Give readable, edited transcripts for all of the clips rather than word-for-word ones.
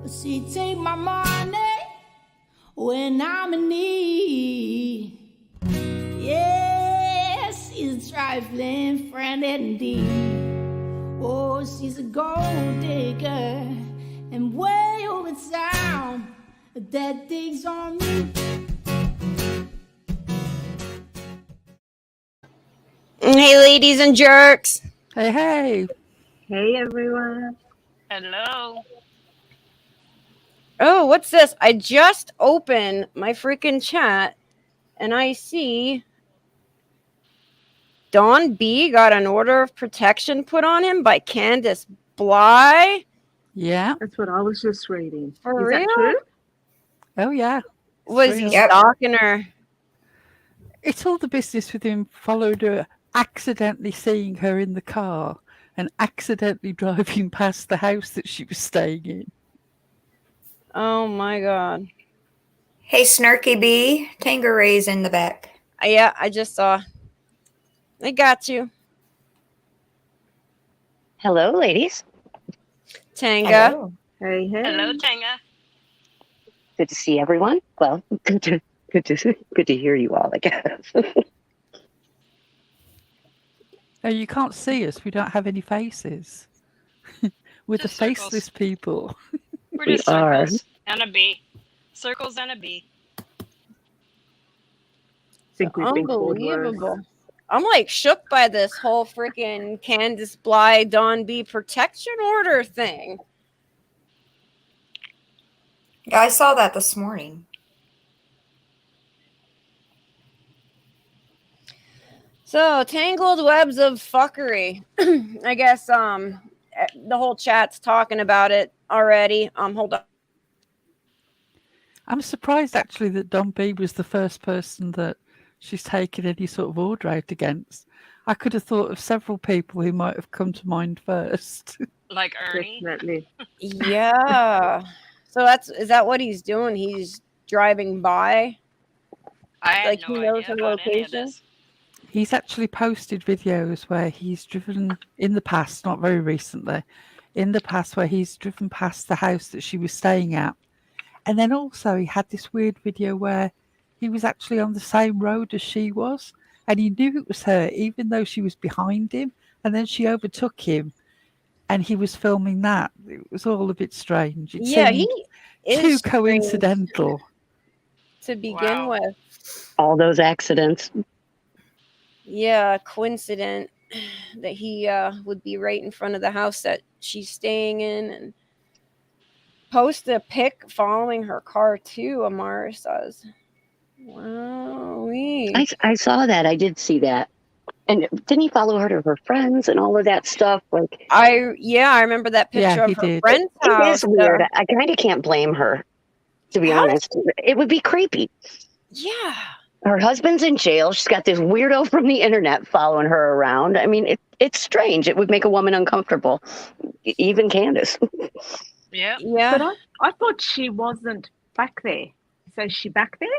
She take my money when I'm in need. Yes, she's a trifling friend indeed. Oh, she's a gold digger and way over town that digs on me. Hey, ladies and jerks. Hey, hey. Hey, everyone. Hello. Oh, what's this? I just opened my freaking chat and I see Don B got an order of protection put on him by Candace Bly. Yeah. That's what I was just reading. For Is real? that true? Oh, yeah. Was he Real. stalking her? It's all the business with him followed her, accidentally seeing her in the car and accidentally driving past the house that she was staying in. Oh my god. Hey, Snarky B, Tangeray's in the back. Yeah, I just saw. I got you. Hello, ladies. Tanga. Hello. Hey, hey. Hello, Tanga. Good to see everyone. Well, good to hear you all, I guess. Oh, you can't see us. We don't have any faces. We're Just the circles. faceless people. We're We just are. circles and a bee. Circles and a bee. Think we've been called worse. Unbelievable. I'm like shook by this whole freaking Candace Bly Don B protection order thing. Yeah, I saw that this morning. So, tangled webs of fuckery. I guess the whole chat's talking about it already. Hold on. I'm surprised actually that Don B was the first person that she's taken any sort of order out against. I could have thought of several people who might have come to mind first. Like Ernie. Definitely. Yeah. So is that what he's doing? He's driving by? I had Like, no he knows idea her about any of location? this. He's actually posted videos where he's driven in the past, not very recently, in the past where he's driven past the house that she was staying at. And then also he had this weird video where he was actually on the same road as she was. And he knew it was her, even though she was behind him. And then she overtook him and he was filming that. It was all a bit strange. It Yeah, seemed he is too strange coincidental. to begin Wow. with. All those accidents. Yeah, coincident that he would be right in front of the house that she's staying in and post a pic following her car too, Amara says. Wow. I saw that. I did see that. And didn't he follow her to her friends and all of that stuff? Like, I remember that picture Yeah, of he her did. friend's it house. is weird. I kind of can't blame her, to be honest. It would be creepy. Yeah. Her husband's in jail. She's got this weirdo from the internet following her around. I mean, it's strange. It would make a woman uncomfortable, even Candace. Yeah. Yeah. But I thought she wasn't back there. So is she back there?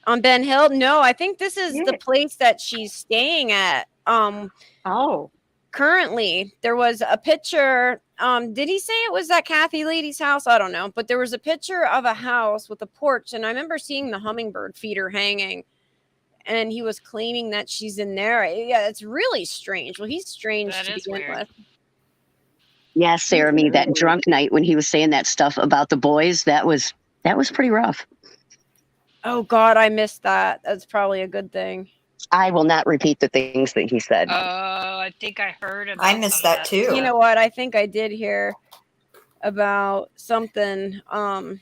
On Ben Hill? No, I think this is the Yeah. place that she's staying at. Oh. Currently, there was a picture. Did he say it was that Kathy lady's house? I don't know. But there was a picture of a house with a porch, and I remember seeing the hummingbird feeder hanging. And he was claiming that she's in there. Yeah, it's really strange. Well, he's strange That to is begin weird. with. Yeah, Sarah, me, that drunk night when he was saying that stuff about the boys, that was pretty rough. Oh, God, I missed that. That's probably a good thing. I will not repeat the things that he said. Oh, I think I heard about I missed some of that too. You know what? I think I did hear about something. I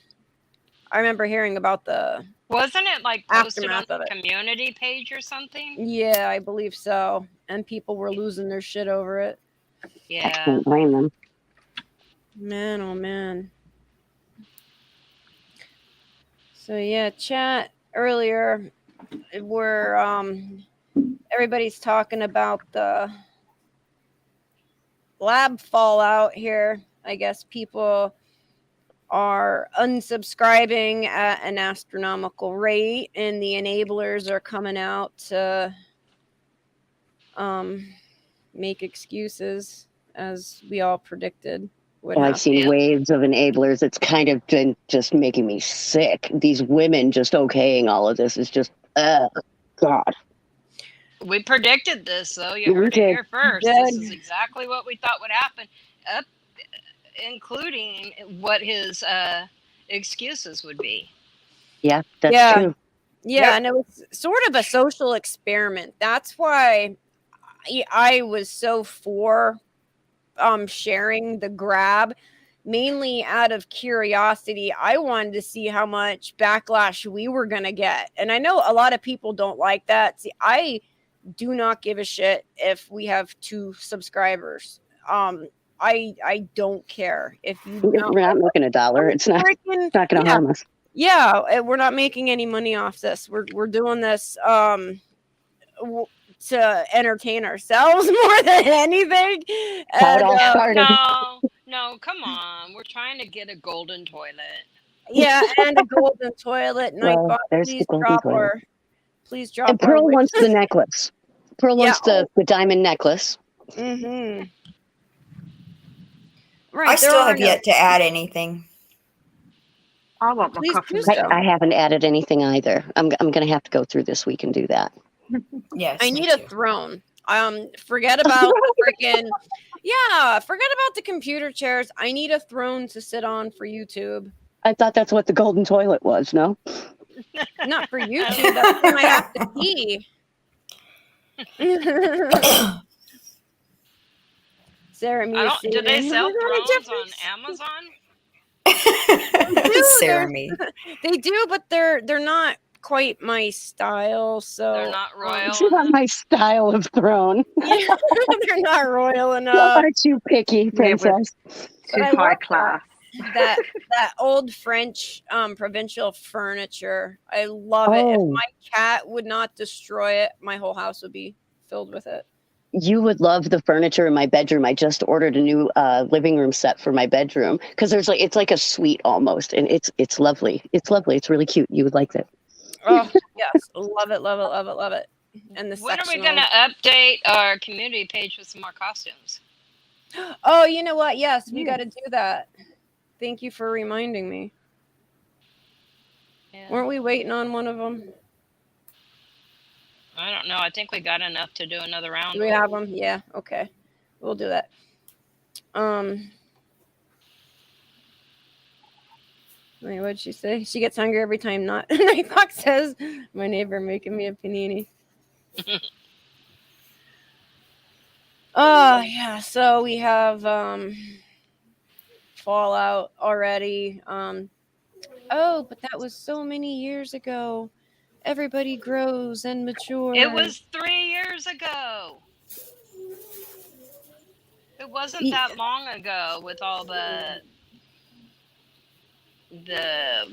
remember hearing about the Wasn't it like posted on aftermath the of it. community page or something? Yeah, I believe so. And people were losing their shit over it. I Yeah. can't blame them. Man, oh man. So yeah, chat earlier we're everybody's talking about the lab fallout here. I guess people are unsubscribing at an astronomical rate and the enablers are coming out to make excuses as we all predicted. would Oh, I've have. seen Yeah. waves of enablers. It's kind of been just making me sick. These women just okaying all of this is just, God. We predicted this, though. You We heard it did. here first. This is exactly what we thought would happen, up, including what his excuses would be. Yeah, that's Yeah. true. Yeah, and it was sort of a social experiment. That's why I was so for sharing the grab, mainly out of curiosity. I wanted to see how much backlash we were going to get. And I know a lot of people don't like that. See, I do not give a shit if we have 2 subscribers. I don't care if you don't. We're not making $1. It's not Freaking, going to yeah, harm us. yeah, we're not making any money off this. We're doing this to entertain ourselves more than anything. How it And all started. No, come on. We're trying to get a golden toilet. yeah, and a golden toilet. Well, Nightbot, there's the golden toilet. Please drop And our Pearl wish. wants the necklace. Pearl Yeah. wants the diamond necklace. Mm-hmm. I Right. still have yet to add anything. I want my Please coffee do machine. so. I haven't added anything either. I'm going to have to go through this week and do that. Yes, I me need a too. throne. Forget about the freaking. Yeah, forget about the computer chairs. I need a throne to sit on for YouTube. I thought that's what the golden toilet was, no? Not for YouTube. That's when I have to pee. Sarah, me. Do they sell thrones on Amazon? Sarah me. They do, but they're not quite my style. So They're not royal. It's not my style of throne. yeah, they're not royal Why enough. aren't you picky, princess? Too I high love class. that old French provincial furniture. I love it. If Oh. my cat would not destroy it, my whole house would be filled with it. You would love the furniture in my bedroom. I just ordered a new living room set for my bedroom because it's like a suite almost, and it's lovely. It's lovely. It's really cute. You would like it. Oh yes, love it, love it, love it, love it. And the When are we sectional. going to update our community page with some more costumes? Oh, you know what? Yes, we got to do that. Thank you for reminding me. Yeah. Weren't we waiting on one of them? I don't know. I think we got enough to do another round. Do we have them? Yeah. Okay. We'll do that. Wait, what'd she say? She gets hungry every time. Not Nightbox says, "My neighbor making me a panini." Oh yeah. So we have Fallout already. Oh, but that was so many years ago. Everybody grows and matures. It was 3 years ago. It wasn't that long ago with all the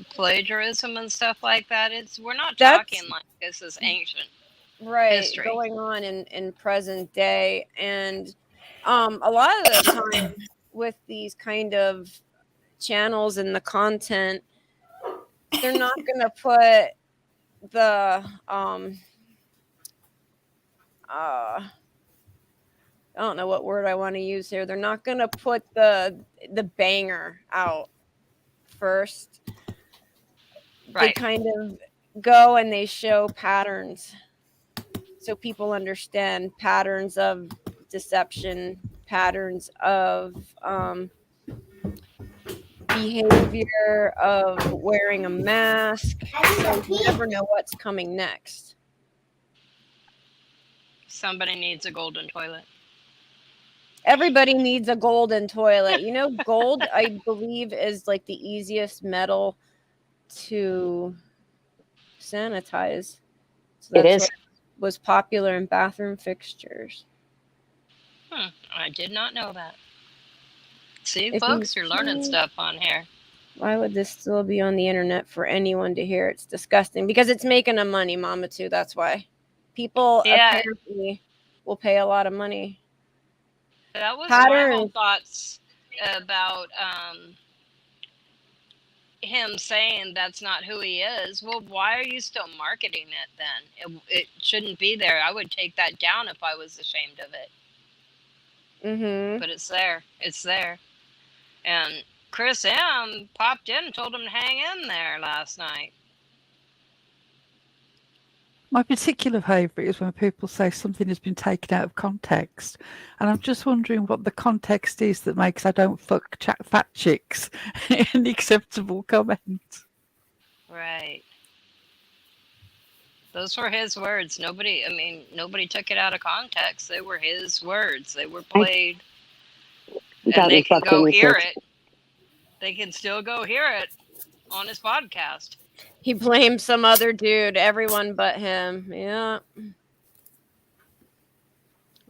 plagiarism and stuff like that. We're not talking like this is ancient. Right, history. going on in present day. And a lot of the time with these kind of channels and the content, they're not going to put the I don't know what word I want to use here. They're not going to put the banger out first. They kind of go and they show patterns so people understand patterns of deception, patterns of behavior, of wearing a mask. So you never know what's coming next. Somebody needs a golden toilet. Everybody needs a golden toilet. You know, gold, I believe, is like the easiest metal to sanitize. So It is. what was popular in bathroom fixtures. I did not know that. See, folks, you're learning stuff on here. Why would this still be on the internet for anyone to hear? It's disgusting because it's making them money, Mama, too. That's why people apparently will pay a lot of money. That was my whole thoughts about him saying that's not who he is. Well, why are you still marketing it then? It shouldn't be there. I would take that down if I was ashamed of it. Mm-hmm. But it's there. It's there. And Chris M popped in and told him to hang in there last night. My particular favourite is when people say something has been taken out of context. And I'm just wondering what the context is that makes I don't fuck fat chicks an acceptable comment. Right. Those were his words. Nobody took it out of context. They were his words. They were played. And they can go hear it. They can still go hear it on his podcast. He blames some other dude, everyone but him. Yeah.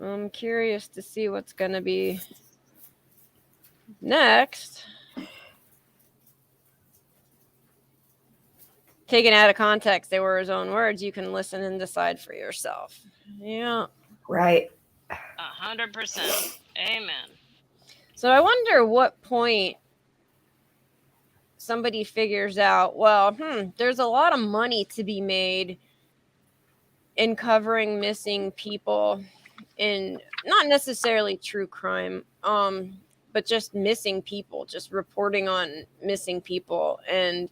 I'm curious to see what's going to be next. Taken out of context, they were his own words. You can listen and decide for yourself. Yeah. Right. 100%. Amen. So I wonder what point somebody figures out, well, there's a lot of money to be made in covering missing people in not necessarily true crime, but just missing people, just reporting on missing people. And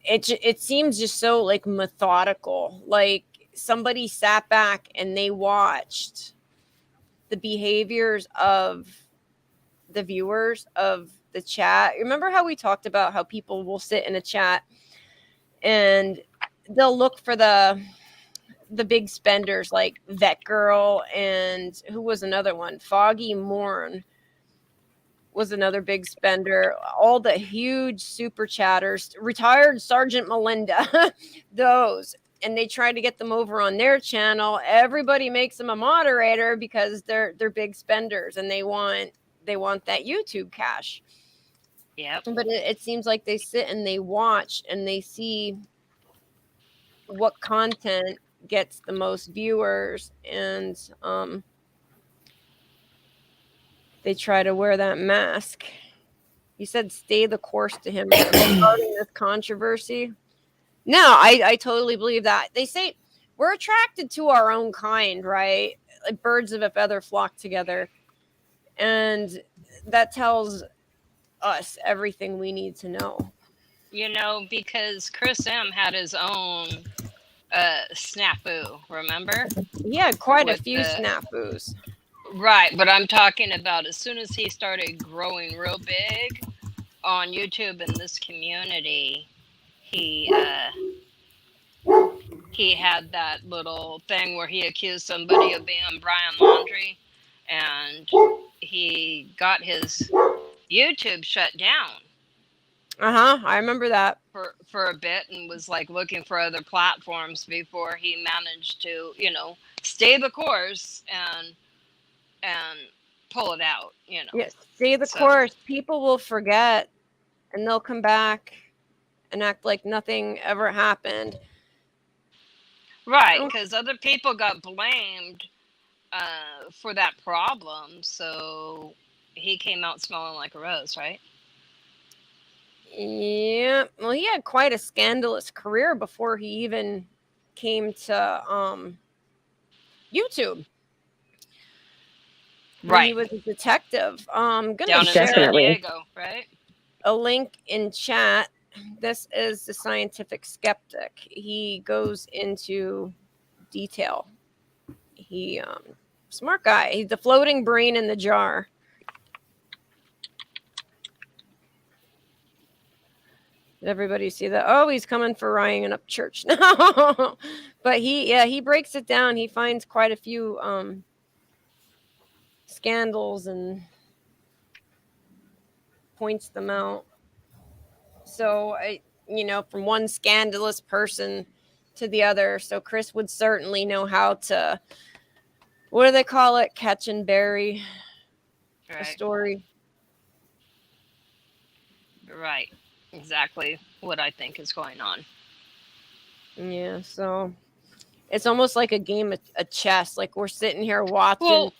it seems just so like methodical, like somebody sat back and they watched the behaviors of the viewers of the chat. Remember how we talked about how people will sit in a chat and they'll look for the big spenders like Vet Girl, and who was another one? Foggy Morn was another big spender. All the huge super chatters, retired Sergeant Melinda, those. And they try to get them over on their channel. Everybody makes them a moderator because they're big spenders and they want that YouTube cash. Yep. But it seems like they sit and they watch and they see what content gets the most viewers, and they try to wear that mask. You said stay the course to him regarding this controversy. No, I totally believe that. They say we're attracted to our own kind, right? Like birds of a feather flock together. And that tells us everything we need to know. Because Chris M had his own snafu, remember? He had quite a few snafus. Right, but I'm talking about as soon as he started growing real big on YouTube in this community, he had that little thing where he accused somebody of being Brian Laundrie, and he got his YouTube shut down. I remember that for a bit, and was like looking for other platforms before he managed to, stay the course and pull it out. Yes, stay the course. People will forget, and they'll come back and act like nothing ever happened. Right, because other people got blamed for that problem, so he came out smelling like a rose, right? Yeah, well, he had quite a scandalous career before he even came to YouTube. Right, he was a detective. I'm gonna down share in San Diego, right? A link in chat. This is the Scientific Skeptic. He goes into detail. He smart guy. He's the floating brain in the jar. Did everybody see that? Oh, he's coming for Ryan up church now. But he breaks it down. He finds quite a few scandals and points them out. So from one scandalous person to the other. So Chris would certainly know how to, what do they call it? Catch and bury a story. Right. Exactly what I think is going on. Yeah, so it's almost like a game of chess. Like we're sitting here watching.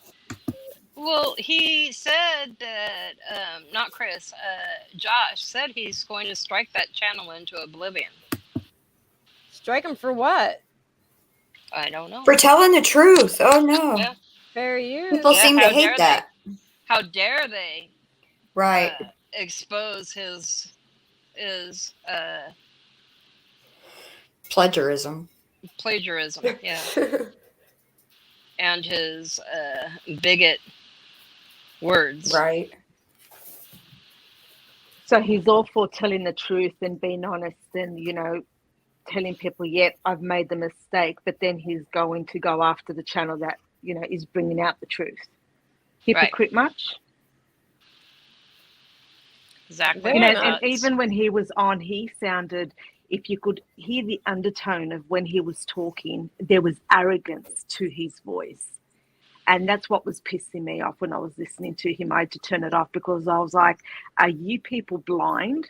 Well, he said that, not Chris, Josh said he's going to strike that channel into oblivion. Strike him for what? I don't know. For telling the truth. Oh, no. Yeah. Fair use. People seem to hate that. How dare they? Right. expose his Plagiarism. plagiarism, yeah, and his bigot words. Right. So he's all for telling the truth and being honest and, telling people, yep, I've made the mistake, but then he's going to go after the channel that, is bringing out the truth. Hypocrite much? Exactly. Very my And much. thoughts. even when he was on, he sounded, if you could hear the undertone of when he was talking, there was arrogance to his voice. And that's what was pissing me off when I was listening to him. I had to turn it off because I was like, are you people blind?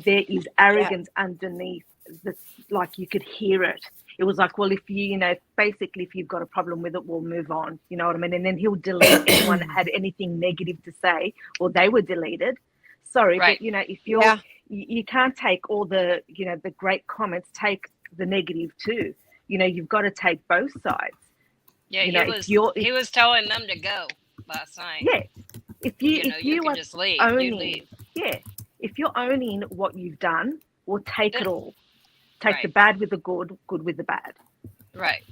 There is arrogance underneath this, like you could hear it. It was like, well, if you, basically, if you've got a problem with it, we'll move on. You know what I mean? And then he'll delete anyone that had anything negative to say, or they were deleted. Sorry, Right. but, if you're, Yeah. you can't take all the, the great comments, take the negative too. You've got to take both sides. Yeah, he was telling them to go last night. Yeah. If you, you can are just leave. owning, You leave. yeah, if you're owning what you've done, well, take it all. Take the Right. bad with the good, good with the bad. Right.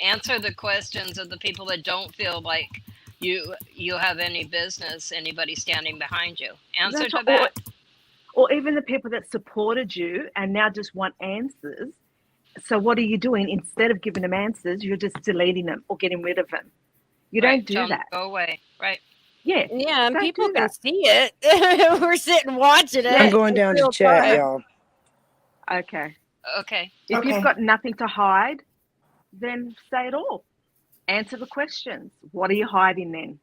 Answer the questions of the people that don't feel like you have any business anybody standing behind you. Answer That's to right. that. Or even the people that supported you and now just want answers. So what are you doing? Instead of giving them answers, you're just deleting them or getting rid of them. You don't do Tell 'em that. Go away. Right. Yeah. Yeah, and Don't people do can that. see it. We're sitting watching it. Yeah. I'm going in down to real chat, time. y'all. Okay. Okay. If Okay. you've got nothing to hide, then say it all. Answer the questions. What are you hiding then?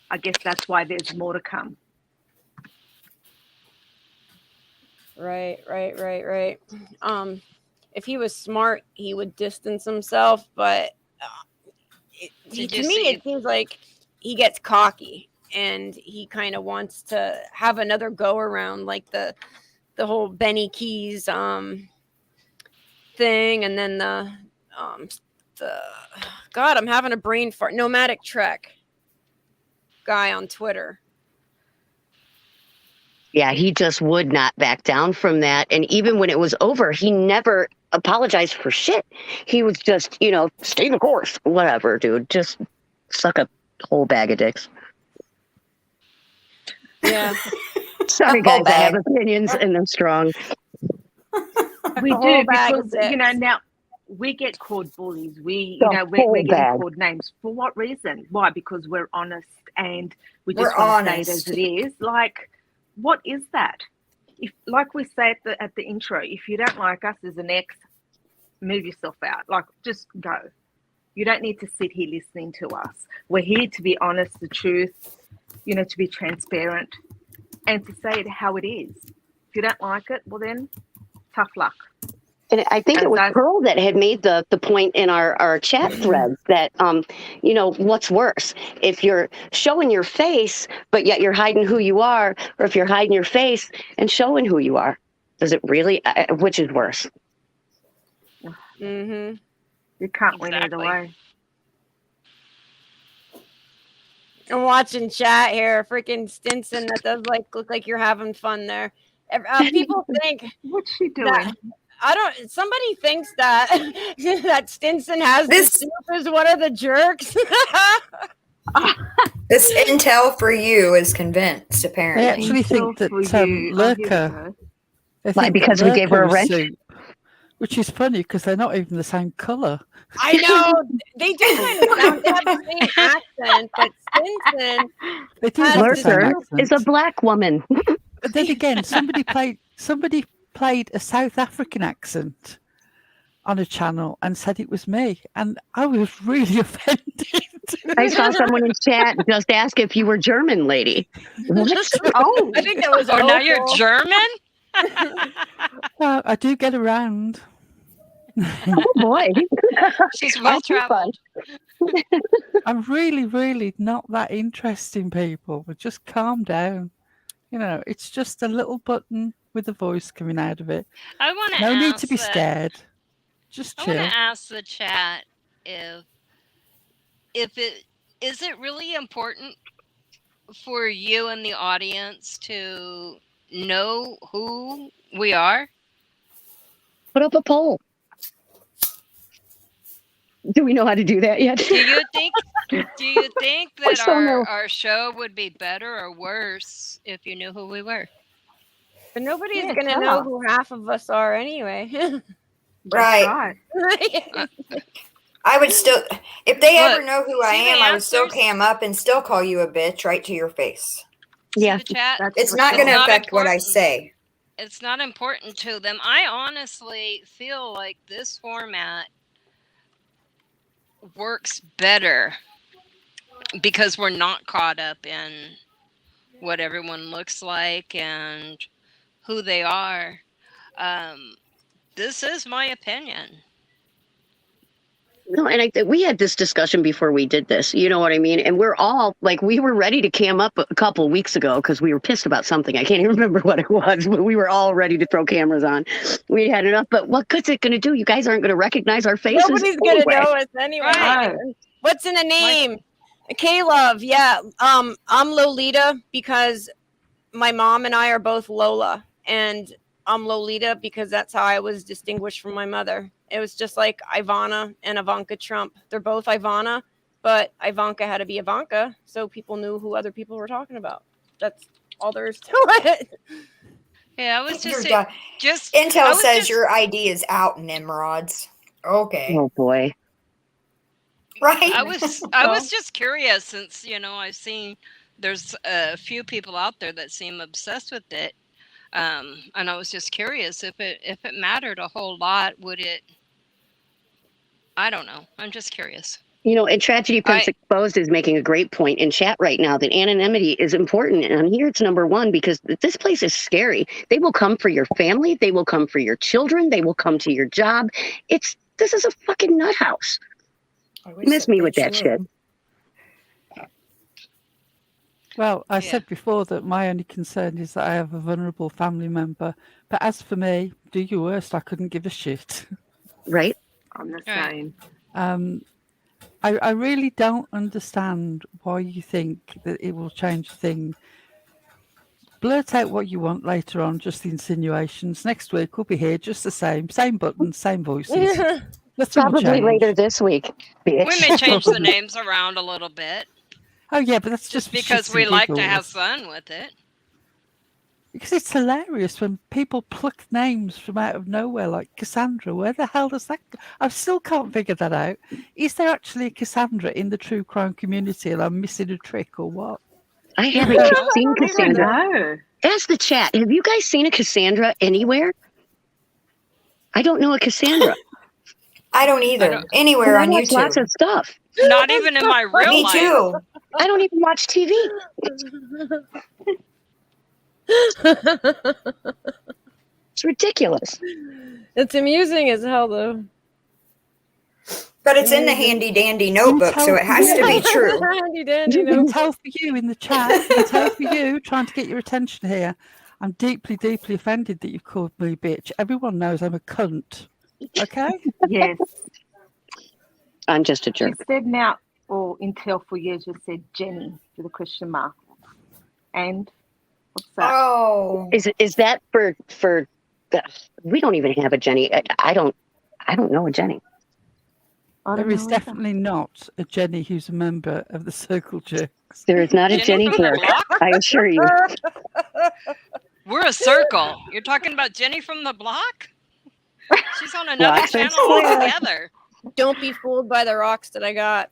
I guess that's why there's more to come. Right. If he was smart, he would distance himself, but to me, it seems like he gets cocky and he kind of wants to have another go around, like the whole Benny Keys thing, and then the God, I'm having a brain fart. Nomadic Trek guy on Twitter. Yeah, he just would not back down from that. And even when it was over, he never apologized for shit. He was just, stay the course. Whatever, dude. Just suck a whole bag of dicks. Yeah. Sorry, guys. I have opinions and they're strong. We whole do bag of because, dicks. now we get called bullies. We're whole getting bag. called names. For what reason? Why? Because we're honest and we We're just want to say it honest. as it is. Like, what is that? If, like we say at the intro, if you don't like us as an ex, move yourself out. Like, just go. You don't need to sit here listening to us. We're here to be honest, the truth, to be transparent and to say it how it is. If you don't like it, well then, tough luck. And I think it was Pearl that had made the point in our chat thread that, what's worse? If you're showing your face, but yet you're hiding who you are, or if you're hiding your face and showing who you are, does it really, which is worse? Mm-hmm. You can't win either way. I'm watching chat here. Freaking Stinson, that does look like you're having fun there. People think what's she doing? That, somebody thinks that that Stinson has this soup is one of the jerks. This intel for you is convinced, apparently. They actually think that Lurker. They think because we gave her a wrench. Soup, which is funny because they're not even the same color. I know they do kind of sound they have the same accent, but Stinson. They do have the same Lurker accent. is a black woman. But then again, somebody played a South African accent on a channel and said it was me, and I was really offended. I saw someone in chat just ask if you were German, lady. What? Oh, I think that was. Oh, now you're German? Well, I do get around. Oh boy, she's well traveled. I'm really, really not that interesting, people. But just calm down. It's just a little button with a voice coming out of it. I want to. No need to be scared. Just chill. I want to ask the chat if it is it really important for you and the audience to know who we are? Put up a poll. Do we know how to do that yet? Do you think We're that so new. our show would be better or worse if you knew who we were? But nobody's Yeah, gonna tell know us. who half of us are anyway. Right. Right. I would still, if they Look, ever know who I see the am, I would still answers? cam up and still call you a bitch right to your face. Yeah. See the chat? That's It's for not sure. going to not affect what I important. say. It's not important to them. I honestly feel like this format works better because we're not caught up in what everyone looks like and who they are. This is my opinion. No, and we had this discussion before we did this. You know what I mean? And we're all like, we were ready to cam up a couple weeks ago because we were pissed about something. I can't even remember what it was, but we were all ready to throw cameras on. We had enough. But what good's it going to do? You guys aren't going to recognize our faces. Nobody's gonna anyway. know us anyway. Right. No. What's in a name? K-Love, yeah. I'm Lolita because my mom and I are both Lola, and I'm Lolita because that's how I was distinguished from my mother. It was just like Ivana and Ivanka Trump. They're both Ivana, but Ivanka had to be Ivanka, so people knew who other people were talking about. That's all there is to it. Yeah, I was You're just done. just I Intel was says just- your ID is out, Nimrods. Okay. Oh, boy. Right? I was just curious since I've seen there's a few people out there that seem obsessed with it, and I was just curious if it mattered a whole lot. Would it? I don't know. I'm just curious. And Tragedy Pimps Exposed is making a great point in chat right now that anonymity is important. And here it's number one because this place is scary. They will come for your family. They will come for your children. They will come to your job. This is a fucking nut house. Miss me with that shit. Well, I Yeah. said before that my only concern is that I have a vulnerable family member. But as for me, do your worst. I couldn't give a shit. Right? I'm the Right. same. I really don't understand why you think that it will change a thing. Blurt out what you want later on, just the insinuations. Next week we'll be here just the same buttons, same voices. Nothing will Probably change. later this week, bitch. We may change the names around a little bit Oh yeah, but that's just for because shits we and like to have giggles. fun with it. Because it's hilarious when people pluck names from out of nowhere, like Cassandra. Where the hell does that go? I still can't figure that out. Is there actually a Cassandra in the true crime community and I'm missing a trick or what? I haven't seen I don't even Cassandra. know. Ask the chat. Have you guys seen a Cassandra anywhere? I don't know a Cassandra. I don't either. don't- Anywhere I on watch YouTube. lots of stuff. Not even in my real Me life. too. I don't even watch TV. It's ridiculous. It's amusing as hell, though. But it's in the handy dandy notebook, so it has to be true. Handy dandy, You no. can tell for you in the chat. You can tell for you trying to get your attention here. I'm deeply, deeply offended that you've called me a bitch. Everyone knows I'm a cunt. Okay? Yes. I'm just a She jerk. said now, or Intel for years just said Jenny with a question mark. And what's that? Oh. Is that for we don't even have a Jenny. I don't know a Jenny. I don't There is know either. definitely not a Jenny who's a member of the Circle Jerks. There is not a Jenny Jenny from the jerk. block? I assure you. We're a circle. You're talking about Jenny from the block? She's on another Blocks are channel square. altogether. Don't be fooled by the rocks that I got.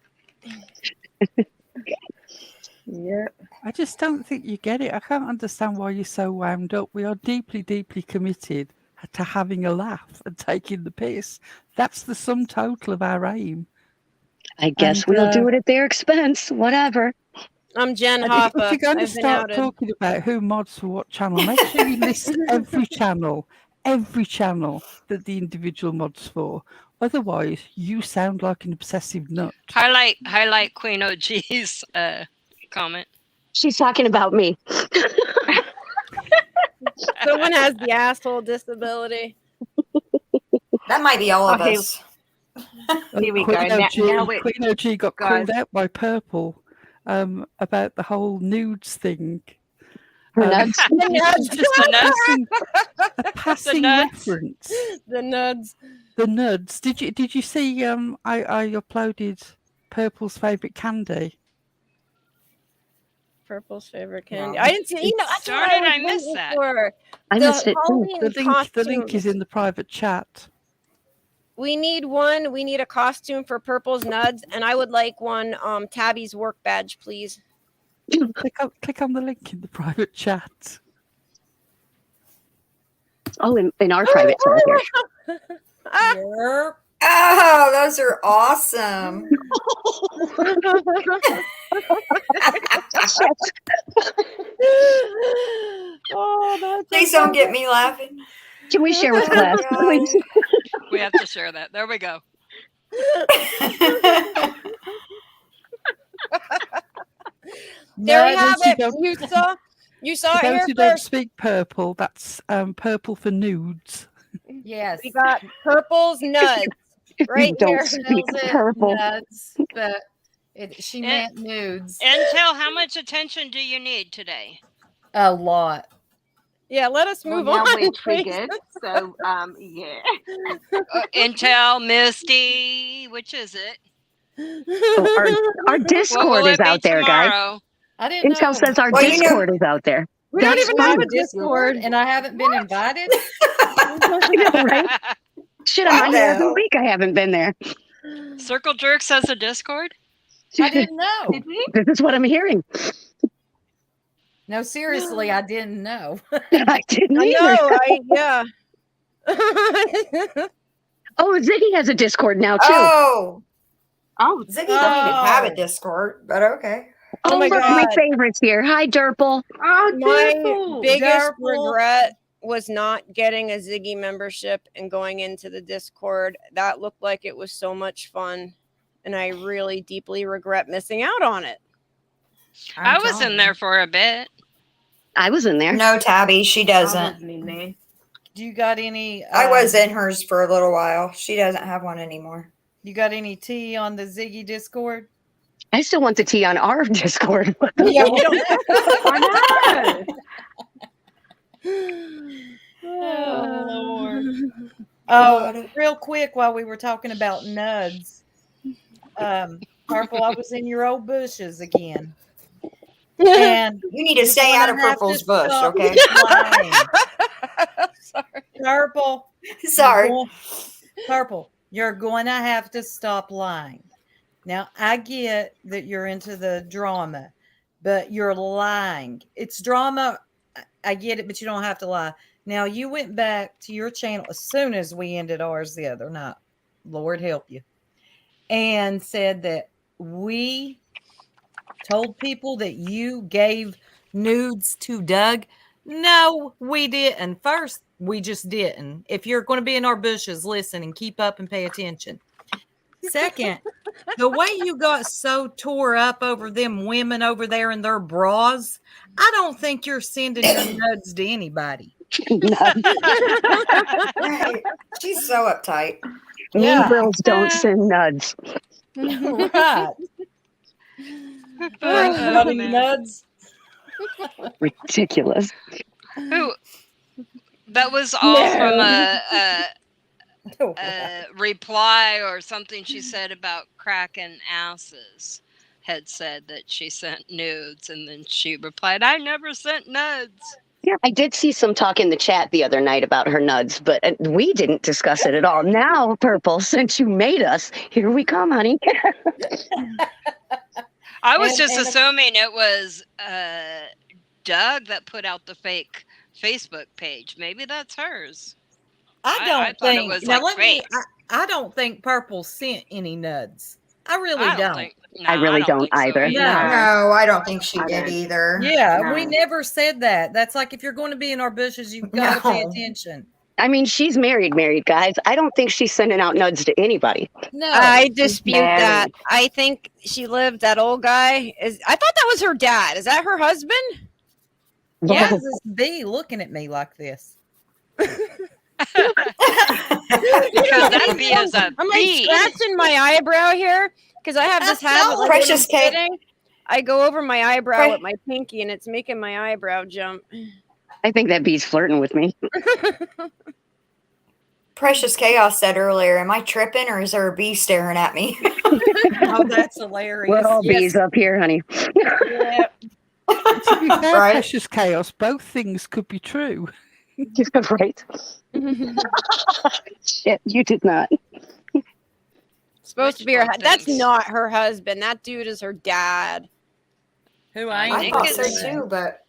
Yeah. I just don't think you get it. I can't understand why you're so wound up. We are deeply, deeply committed to having a laugh and taking the piss. That's the sum total of our aim. I guess And, we'll do it at their expense. Whatever. I'm Jen And Hoffa. if you're going to I've been start outed. talking about who mods for what channel, make sure you list every channel that the individual mods for. Otherwise, you sound like an obsessive nut. Highlight Queen OG's comment. She's talking about me. Someone has the asshole disability. That might be all of Okay. us. Here we go. Queen Now OG, we're, Queen OG got guys. called out by Purple about the whole nudes thing. Her nuts. The nuds. Just a passing nuds. reference. The nuds. The nuds. Did you see? I uploaded Purple's favorite candy. Purple's favorite candy. No. I didn't see. You know, that's Darn what it, I I was missed waiting that. for. I The missed it too. Halloween The link is costumes. in the private chat. We need one. We need a costume for Purple's nuds, and I would like one Tabby's work badge, please. Click on the link in the private chat. Oh, in our private chat here. Yep. Oh, those are awesome. Oh, that's Please don't get me laughing. Can we share with Oh, class, God. please? We have to share that. There we go. There we No, have you it. don't- You saw For it those here who don't first. speak purple, that's purple for nudes. Yes. We got Purple's nuds right You don't here. speak Spells it purple. nuts, but she meant nudes. Intel, how much attention do you need today? A lot. Yeah, let us Well, move now on. we're please. triggered. So, yeah. Intel, Misty, which is it? Oh, our What Discord will is it be out there, guys. tomorrow? I didn't Intel know. says our Well, you know- Discord is out there. We don't That's even have a fun. Discord. and I haven't been invited. I know, right? Shit, I'm What on the here every hell? week. I haven't been there. Circle Jerk says a Discord? I didn't know. Did we? This is what I'm hearing. No, seriously, I didn't know. I didn't I either. know, yeah. Oh, Ziggy has a Discord now, too. Oh, Oh, Ziggy don't even have Oh. a Discord, but okay. Oh my look, God. my favorites here. Hi, Derple. oh, My Dimple. biggest Darple. regret was not getting a Ziggy membership and going into the Discord. That looked like it was so much fun, and I really deeply regret missing out on it. I was in there for a bit. I was in there. No, Tabby, she I doesn't. wasn't in there. Do you got any? I was in hers for a little while. She doesn't have one anymore. You got any tea on the Ziggy Discord? I still want the tea on our Discord. Yeah, we don't. I Oh, Lord. God. Oh, real quick, while we were talking about nuds, Purple, I was in your old bushes again, and You need to you're stay out gonna of have Purple's to bush, stop okay? lying. Sorry. Purple, Sorry. Purple, you're going to have to stop lying. Now, I get that you're into the drama, but you're lying. It's drama. I get it, but you don't have to lie. Now, you went back to your channel as soon as we ended ours the other night. Lord help you. And said that we told people that you gave nudes to Doug. No, we didn't. First, we just didn't. If you're going to be in our bushes, listen and keep up and pay attention. Second, the way you got so tore up over them women over there in their bras, I don't think you're sending your nudes to anybody. Right. She's so uptight. Mean Yeah. girls don't send nuds. Right. Frank, you got any nuds? Ridiculous. Who? That was all from a Oh, reply or something she said about cracking asses. Had said that she sent nudes, and then she replied, "I never sent nudes." Yeah, I did see some talk in the chat the other night about her nuds, but we didn't discuss it at all. Now, Purple, since you made us, here we come, honey. I was And- just and- assuming it was Doug that put out the fake Facebook page. Maybe that's hers. I I don't thought it think. was, Now like, let me. fake. I don't think Purple sent any nuds. I really I don't. think. I really don't think so either. Yeah. No, I don't think she I did don't. either. Yeah, No. we never said that. That's like if you're going to be in our bushes, you've got to pay No. attention. I mean, she's married, guys. I don't think she's sending out nuds to anybody. No, I dispute married. that. I think she lived. That old guy is. I thought that was her dad. Is that her husband? why Well, is this bee looking at me like this? Because that bee is a I'm like bee. scratching my eyebrow here because I have this I habit. know. Like when I'm Precious Kate. sitting I go over my eyebrow with my pinky, and it's making my eyebrow jump. I think that bee's flirting with me. Precious Chaos said earlier, am I tripping or is there a bee staring at me? Oh, that's hilarious. We're all bees up here, honey. Yeah. To be fair, Right. Precious Chaos, both things could be true. Right. Shit, you did not. Supposed to be her. Which That's things? not her husband. That dude is her dad. Who I I I think thought it's- so too, but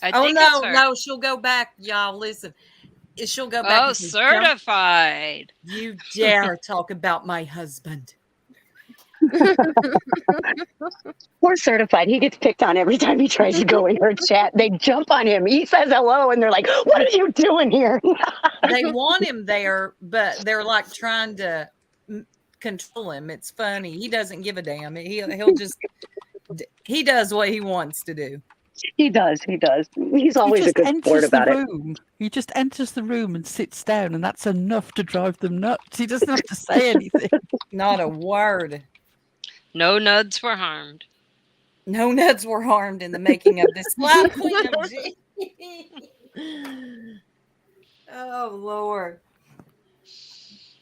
I Oh think no, it's her. no, she'll go back, y'all. Listen, she'll go back. Oh, and say, "Don't certified. you dare talk about my husband." We're certified. He gets picked on every time he tries to go in her chat. They jump on him. He says hello, and they're like, "What are you doing here?" They want him there, but they're like trying to control him. It's funny. He doesn't give a damn. He'll just he does what he wants to do. He does. He does. He's always a good sport about it. He just enters the room and sits down, and that's enough to drive them nuts. He doesn't have to say anything. Not a word. No nuds were harmed. No nuts were harmed in the making of this live Queen of G. Oh Lord.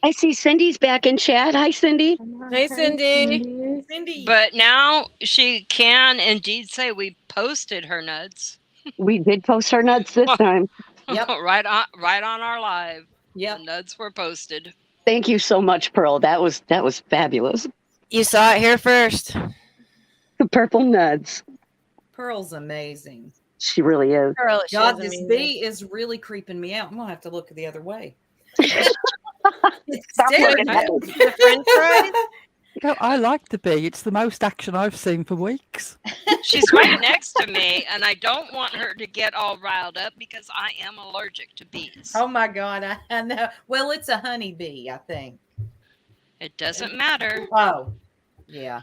I see Cindy's back in chat. Hi, Cindy. Hey, Cindy. Cindy. But now she can indeed say we posted her nuds. We did post our nuts this time. Yep. right on our live. Yep. The nuds were posted. Thank you so much, Pearl. That was fabulous. You saw it here first. The purple nuds. Pearl's amazing. She really is. Girl, she God, is this amazing. bee is really creeping me out. I'm gonna have to look the other way. Stop looking at The me. French fries? No, I like the bee. It's the most action I've seen for weeks. She's right next to me, and I don't want her to get all riled up because I am allergic to bees. Oh my God, I know. Well, it's a honeybee, I think. It doesn't matter. Oh, yeah.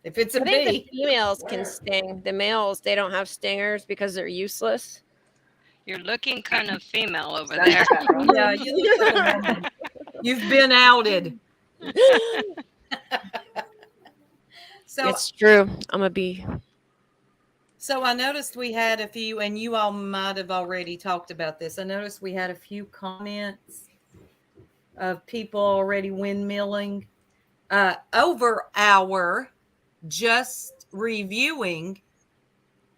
If it's a I think bee, the females can sting. The males, they don't have stingers because they're useless. You're looking kind of female over there. yeah, you look like a woman. You've been outed. So It's true. I'm a bee. So I noticed we had a few, and you all might have already talked about this. I noticed we had a few comments of people already windmilling over our just reviewing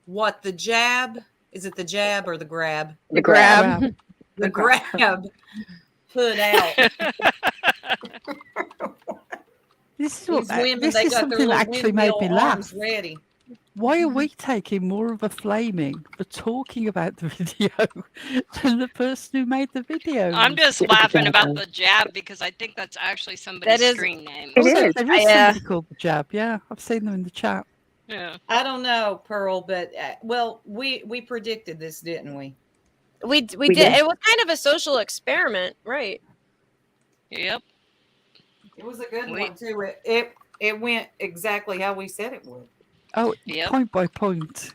what the jab, is it the jab or the grab? The grab. The grab put out. This is, These women, this they is got their something that little actually made me windmill laugh. arms ready. Why are we taking more of a flaming for talking about the video than the person who made the video? I'm just laughing about the jab because I think that's actually somebody's That is- screen name. It is. There is Yeah. somebody called the Jab. Yeah, I've seen them in the chat. Yeah. I don't know, Pearl, but well, we predicted this, didn't we? We did. did. It was kind of a social experiment, right? Yep. It was a good We- one too. It went exactly how we said it would. Oh, Yep. point by point.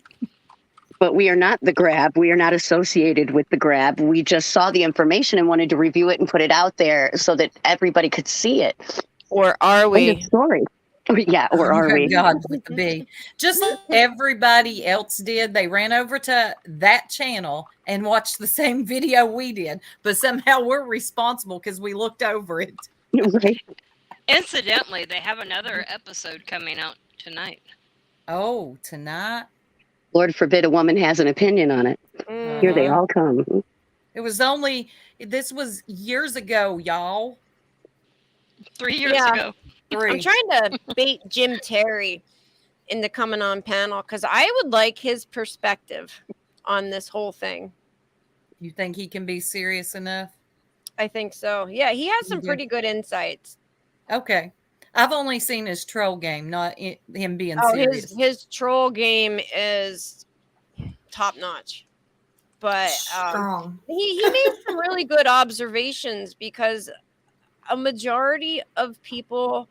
But we are not the grab. We are not associated with the grab. We just saw the information and wanted to review it and put it out there so that everybody could see it. Or are End of we? story. Yeah, or are we? God, with the bee. Just like everybody else did, they ran over to that channel and watched the same video we did, but somehow we're responsible because we looked over it. Right. Incidentally, they have another episode coming out tonight. Oh, tonight? Lord forbid a woman has an opinion on it. Here they Mhm. all come. This was years ago, y'all. 3 years Yeah. ago. I'm trying to bait Jim Terry into coming on panel because I would like his perspective on this whole thing. You think he can be serious enough? I think so. Yeah, he has some You do? pretty good insights. Okay. I've only seen his troll game, not him being Oh, serious. his troll game is top notch. But Strong. he made some really good observations because a majority of people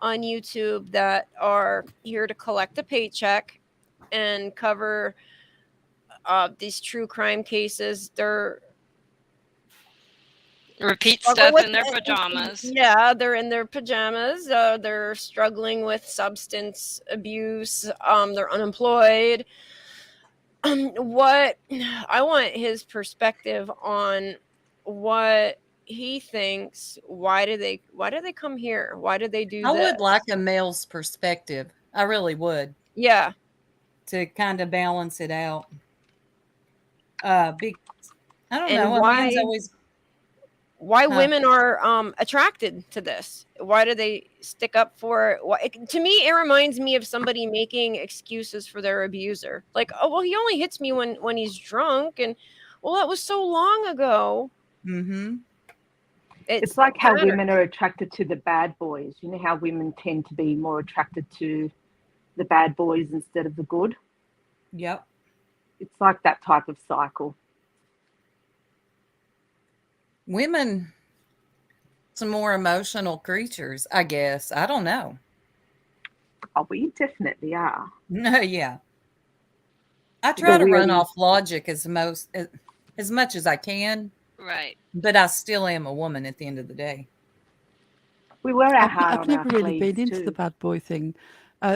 on YouTube that are here to collect a paycheck and cover these true crime cases, they're Repeat struggle stuff with in their pajamas. Yeah, they're in their pajamas. They're struggling with substance abuse. They're unemployed. What I want his perspective on what he thinks. Why do they come here? Why do they do I this? would like a male's perspective. I really would. Yeah. To kind of balance it out. Big. I don't And know. A man's always why women are attracted to this. Why do they stick up for it? To me, it reminds me of somebody making excuses for their abuser. Like, oh, well, he only hits me when he's drunk. And, well, that was so long ago. Mm-hmm. It's like how women are attracted to the bad boys. You know how women tend to be more attracted to the bad boys instead of the good? Yep. It's like that type of cycle. Women, some more emotional creatures, I guess. I don't know. Oh, we definitely are. No, yeah. I try to run off logic as much as I can. Right. But I still am a woman at the end of the day. We wear our heart on I've never our really been sleeves into too. the bad boy thing.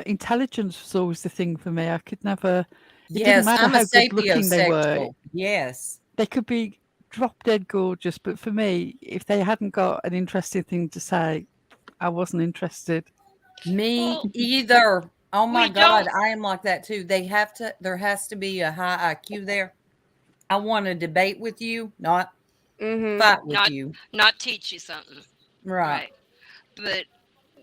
Intelligence was always the thing for me. I could never. It Yes, didn't matter I'm a how good looking they were. sapiosexual. Yes. They could be drop dead gorgeous, but for me, if they hadn't got an interesting thing to say, I wasn't interested. Me either. Oh my God, I am like that too. There has to be a high IQ there. I want to debate with you, not fight with you. Not teach you something. Right. But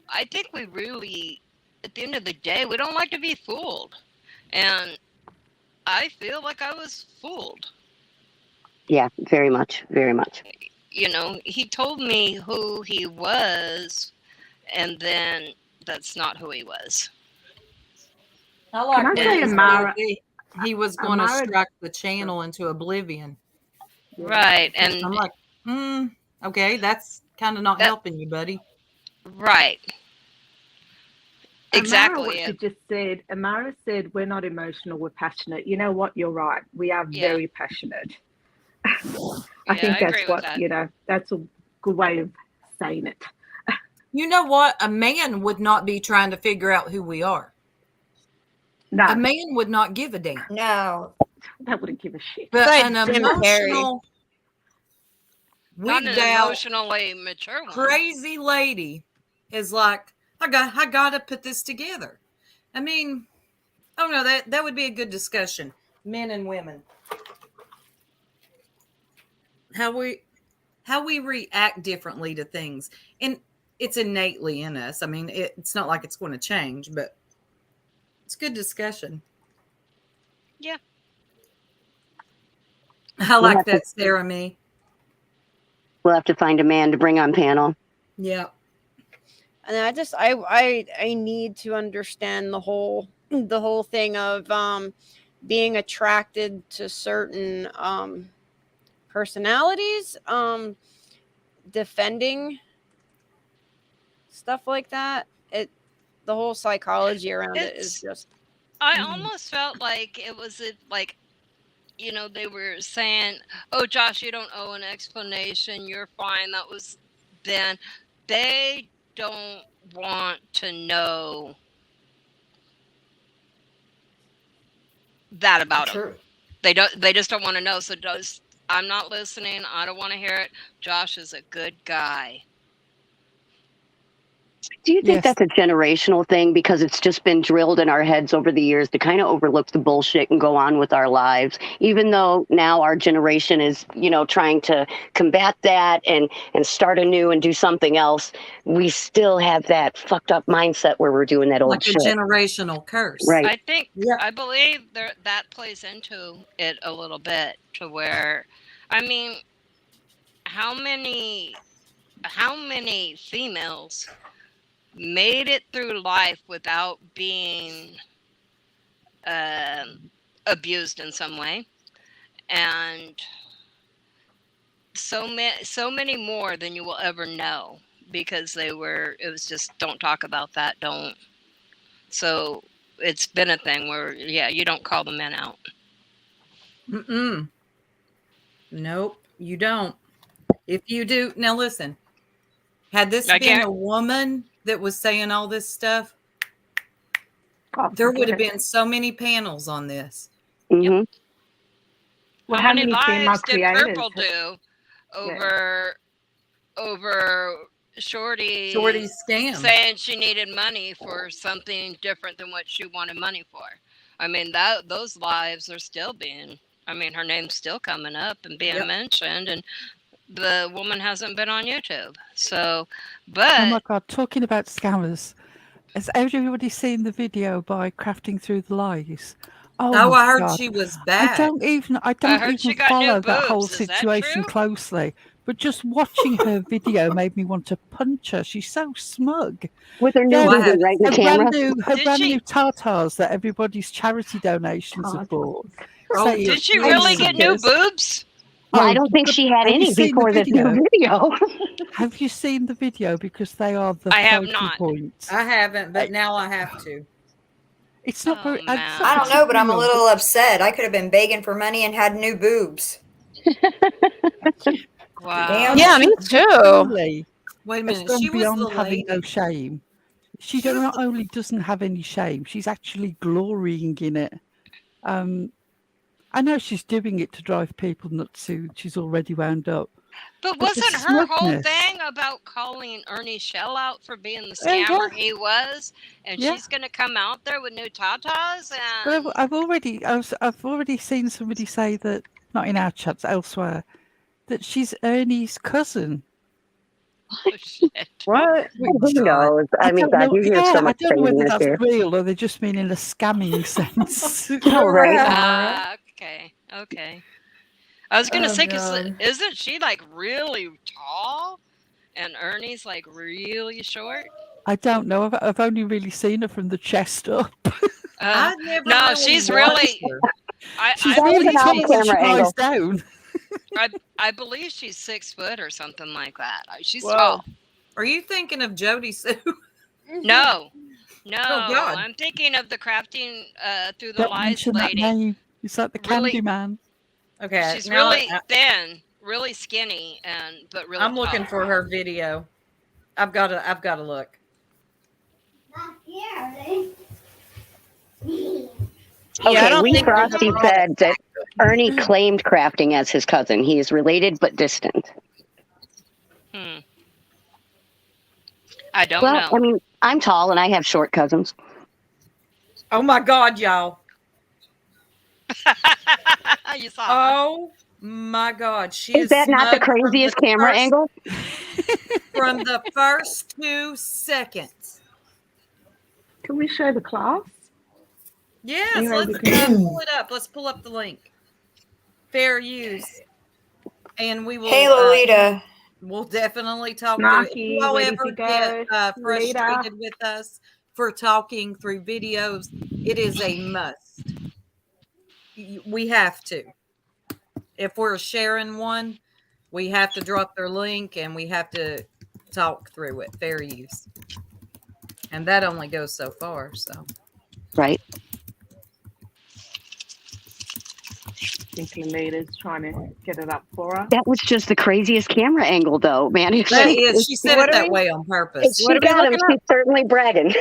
I think we really, at the end of the day, we don't like to be fooled. And I feel like I was fooled. Yeah, very much. Very much. You know, he told me who he was, and then that's not who he was. I like Can I say, Amara? He was going to strike the channel into oblivion. Right. And I'm like, okay, that's kind of not helping you, buddy. Right. Exactly. Amara, what she just said, Amara said, we're not emotional, we're passionate. You know what? You're right. We are very passionate. I think that's what, that's a good way of saying it. You know what? A man would not be trying to figure out who we are. No. A man would not give a damn. No. That wouldn't give a shit. But an emotional, not an emotionally mature one. Crazy lady is like, I got to put this together. I mean, I don't know, that would be a good discussion. Men and women. How we react differently to things. And it's innately in us. I mean, it's not like it's going to change, but it's good discussion. Yeah. I like that, Sarah Me. We'll have to find a man to bring on panel. Yeah. And I need to understand the whole thing of being attracted to certain personalities, defending stuff like that. The whole psychology around it is just. I almost felt like it was like, they were saying, "Oh, Josh, you don't owe an explanation. You're fine. That was then." They don't want to know that about him. They just don't want to know. So I'm not listening. I don't want to hear it. Josh is a good guy. Do you think that's a generational thing? Because it's just been drilled in our heads over the years to kind of overlook the bullshit and go on with our lives. Even though now our generation is, trying to combat that and start anew and do something else, we still have that fucked up mindset where we're doing that old shit. Like a generational curse. Right. I believe that plays into it a little bit to where, I mean, how many females made it through life without being abused in some way, and so many more than you will ever know, because it was just, don't talk about that, don't. So it's been a thing where you don't call the men out. Nope, you don't. If you do, now listen, had this I been can't- a woman that was saying all this stuff, Oh, there would have forget it. been so many panels on this. Mhm. Well, how many female lives did creators Purple have- do over Shorty Shorty's scam. saying she needed money for something different than what she wanted money for? I mean, those lives are still being. I mean, her name's still coming up and being mentioned, and the woman hasn't been on YouTube. So, but Oh my God, talking about scammers. Has everybody seen the video by Crafting Through the Lies? Oh, my I heard God. she was I bad. don't even heard she got new follow that whole boobs. Is that situation true? closely. But just watching her video made me want to punch her. She's so smug. With her Yeah, nudity right in the camera. her Did brand she- new tartars that everybody's charity donations have bought. Oh, Say did it's she really get new suckers. boobs? Well, I Oh, don't think she had have you any seen the before this new video. Have you seen the video? Because they are the I have focal not. point. I haven't, but now I have to. It's not Oh, very. man. it's not I don't know, but I'm a particularly- little upset. I could have been begging for money and had new boobs. Wow. Damn. Yeah, me too. Really, Wait a it's minute. gone She was beyond the having lady. no shame. She not only doesn't have any shame, she's actually glorying in it. I know she's doing it to drive people nuts who she's already wound up. But But the wasn't her whole smugness. thing about calling Ernie Shell out for being the Yeah. scammer he was, and Yeah. she's gonna come out there with new tatas But and I've already seen somebody say that, not in our chats, elsewhere, that she's Ernie's cousin. oh shit. What? Who knows? I mean, don't God, know, you hear so I much don't know whether craziness that's here. real or they just mean in a scamming sense. Oh, right. Okay. I was gonna Oh, say, 'cause God. isn't she like really tall, and Ernie's like really short? I don't know. I've only really seen her from the chest up. I never no, really she's watched really. her. She's I really really believe an tall she's, when she camera lies angle. down. I believe she's 6 foot or something like that. She's Whoa. tall. Are you thinking of Jody Sue? No, Oh, God. I'm thinking of the crafting through the Don't lies mention that lady. name. Is that the Really- Candyman? Okay. She's now really thin, really skinny, but really. I'm looking tall. for her video. I've got to look. Yeah, Okay, I don't Wee think there's Frosty a- said that Ernie claimed crafting as his cousin. He is related but distant. I don't Well, know. I mean, I'm tall and I have short cousins. Oh my God, y'all. You saw. Oh my God. She Is that not the smug from craziest camera first- angle? From the first 2 seconds. Can we show the class? Yes, You let's ready? pull it up. Let's pull up the link. Fair use. And we will. Hey, Lolita. We'll definitely talk Snarky, to it. If y'all ready ever to get go, frustrated with us for talking through videos, it is a must. We have to. If we're sharing one, we have to drop their link and we have to talk through it. Fair use. And that only goes so far. So Right. Thinking Lita's trying to get it up for us. That was just the craziest camera angle, though, man. If that she, is, she said what it are that we- way on if purpose. she What are we got him, looking she's certainly bragging.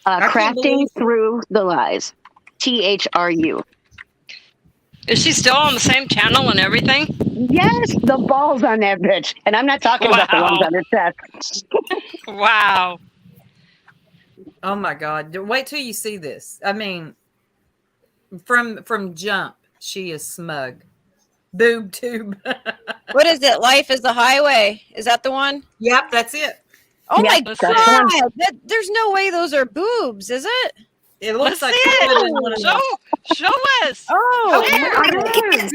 can't Crafting believe- Through the Lies. THRU. Is she still on the same channel and everything? Yes, the balls on that bitch. And I'm not talking about the ones Wow. on her chest. Wow. Oh my God. Wait till you see this. I mean, from jump, she is smug. Boob tube. What is it? Life is the highway. Is that the one? Yep, that's it. Oh Yeah, my that's the God. one. There's no way those are boobs, is it? It Let's looks like see she put in one it. of those- Show us. Oh I my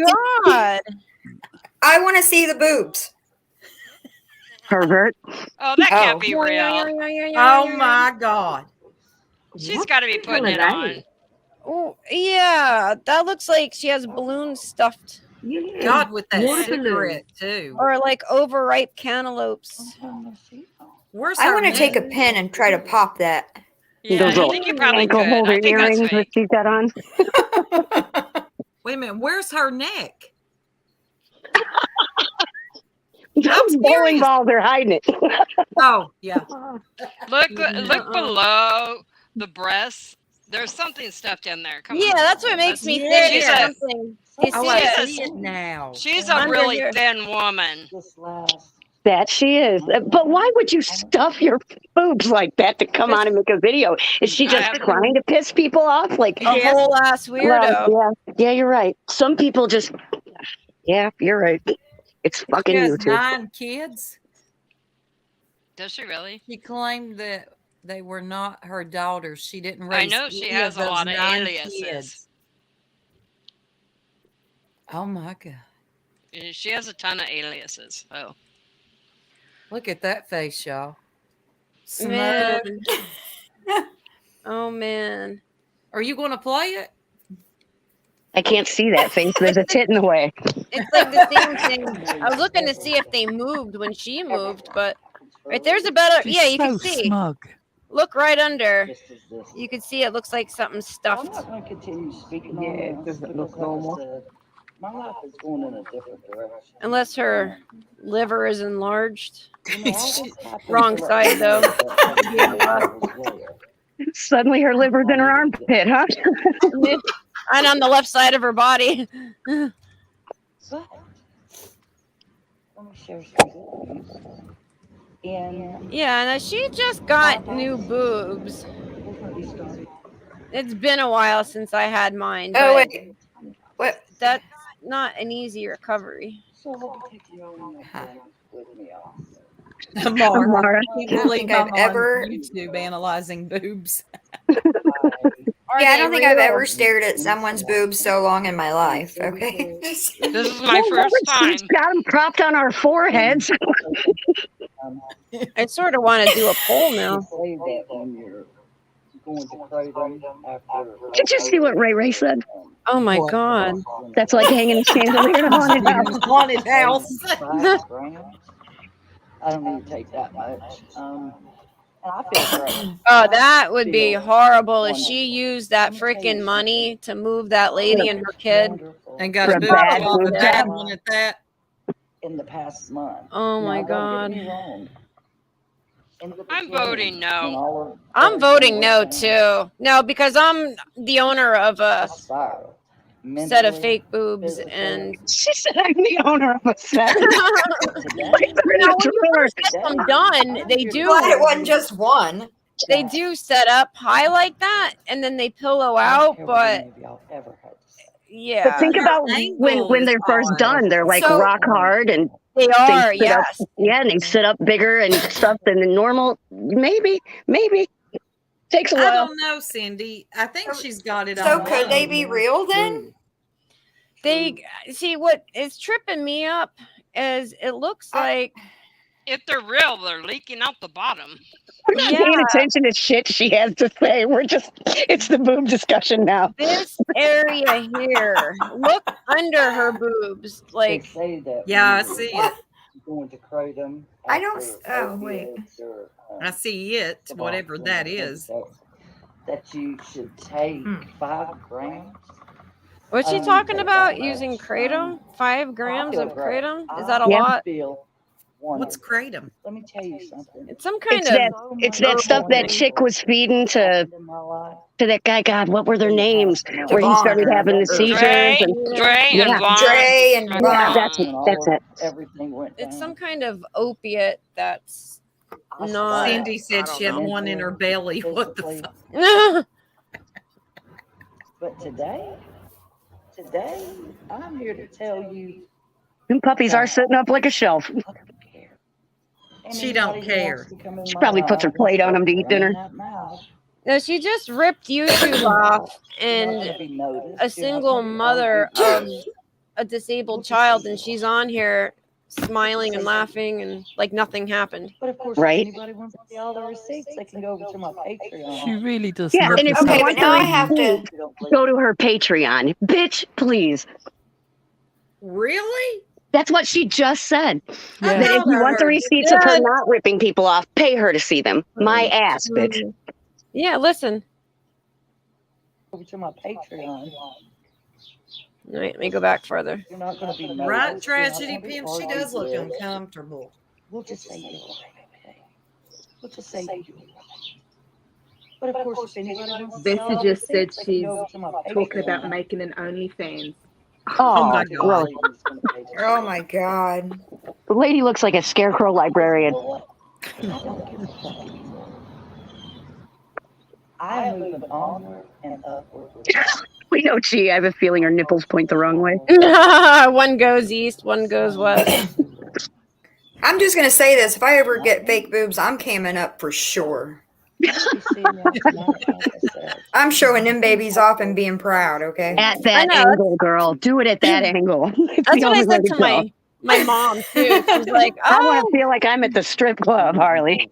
God. I want to see the boobs. Pervert. Oh, that can't Oh. be real. Oh my God. She's got to be putting it on. Oh, yeah. That looks like she has balloons stuffed. Yeah. God, with that Water cigarette too. Or like overripe cantaloupes. Where's I her want to take a neck? pen and try to pop that. Yeah, Those I little think you probably ankle could. holder I think that's earrings that fake. she's got on. Wait a minute. Where's her neck? Those bowling balls are hiding it. Oh, yeah. Look below the breasts. There's something stuffed in there. Come on. Yeah, that's what makes me think She's it's a- something. You Oh, see I it? see it now. She's a Under really here. thin woman. That she is. But why would you stuff your boobs like that to come on and make a video? Is she just trying to piss people off? Like A whole ass weirdo. Well, yeah, you're right. Some people just, yeah, you're right. It's fucking She has YouTube. 9 kids. Does she really? She claimed that they were not her daughters. She didn't I raise know she any has a those lot of 9 aliases. kids. Oh my God. She has a ton of aliases. Oh. Look at that face, y'all. Man. Smug. Oh man. Are you going to play it? I can't see that face. There's a tit in the way. It's like the same thing. I was looking to see if they moved when she moved, but right there's a better. She's Yeah, you so can see. smug. Look right under. You can see it looks like something stuffed. I'm not going to continue speaking Yeah, on it this doesn't look because, like I normal. said, my life is going in a different direction. Unless her liver is enlarged. You know, all this happened Wrong to let side, me know though. that I was there. Suddenly her liver's in her armpit, huh? And on the left side of her body. But let me share some good news. And Yeah, now she just got new boobs. It's been a while since I had mine. Oh, but wait. What? That's not an easy recovery. so we'll be taking you on with me all. Amara. I can't I believe think I've I'm on ever- YouTube analyzing boobs. Yeah, I don't think I've ever stared at someone's boobs so long in my life. Okay. This is my first time. She's got them propped on our foreheads. I sort of want to do a poll now. Say that when you're going to kratom after. Did you see what Ray Ray said? Oh my god. That's like hanging a chandelier in a haunted house. Haunted house. 5 grams. I don't need to take that much. And I feel great. Oh, that would be horrible if she used that freaking money to move that lady and her kid. And got For a a boob bad job, a boob bad job. one at that. In the past month. Oh my Now, don't get me god. wrong. In the I'm beginning, voting no. when all of I'm everything voting no went down, too. No, because I'm the owner of I a spiraled. set of Mentally, fake boobs physically. and She said I'm the owner of a set. Today, Like they're in now a when you drawer. first get them done, they Glad it do wasn't just one. set up high like that and then they pillow out, but yeah. But think about when they're first done, they're like So- rock hard and They they are, sit up, yes. yeah, and they sit up bigger and stuff than the normal. Maybe takes a I while. don't know, Cindy. I think she's got it So on. could they be real then? They see what is tripping me up is it looks like If they're real, they're leaking out the bottom. We're not paying attention to shit she has to say. It's the boob discussion now. this area here. Look under her boobs. Like, Yeah, I see it. Going to kratom. I don't. Oh wait. I see it, whatever that is. That you should take 5 grams. what's she talking about? Using kratom? 5 grams of kratom? Is that a lot? What's kratom? Let me tell you something. It's some kind It's that stuff that chick was feeding to that guy. God, what were their names? Where he started having the seizures. Dre And, and Vaughn. Dre and yeah, Vaughn. that's it. Everything went down. It's some kind of opiate that's not. Cindy said she had one in her belly. What the fuck? But today, I'm here to tell you. Them puppies are sitting up like a shelf. She don't care. She probably puts her plate on them to eat dinner. No, she just ripped YouTube off and a single mother of a disabled child, and she's on here smiling and laughing and like nothing happened. But of course, Right. if anybody wants to see all the receipts, they can go over to my Patreon. She really does. Yeah, love and if this you Okay, house. but now I have to. Go to her Patreon. Bitch, please. Really? That's what she just said. Yeah. That if you want the receipts of her not ripping people off, pay her to see them. My ass, bitch. Yeah, listen. Over to my Patreon. Wait, let me go back further. You're not going to be Right, noticed. You're not tragedy gonna be pimp. She argued does look with. uncomfortable. We'll just say you're right, okay? We'll just say you're right. But of course, if anybody wants to Bessie know all the just said tips, they can she's go over to my talking about Patreon. making an OnlyFans. Oh Oh, my gross. God. Oh my God. The lady looks like a scarecrow librarian. You know what? I don't give a fuck anymore. I am moving onward and upward with life. We know she. I have a feeling her nipples point the wrong way. One goes east, one goes west. I'm just gonna say this: if I ever get fake boobs, I'm camming up for sure. I'm showing them babies off and being proud. Okay. At that angle, girl. Do it at that angle. It's That's the what I only way said to to go. my mom too. She's like, I want "Oh, to feel like I'm at the strip club, Harley.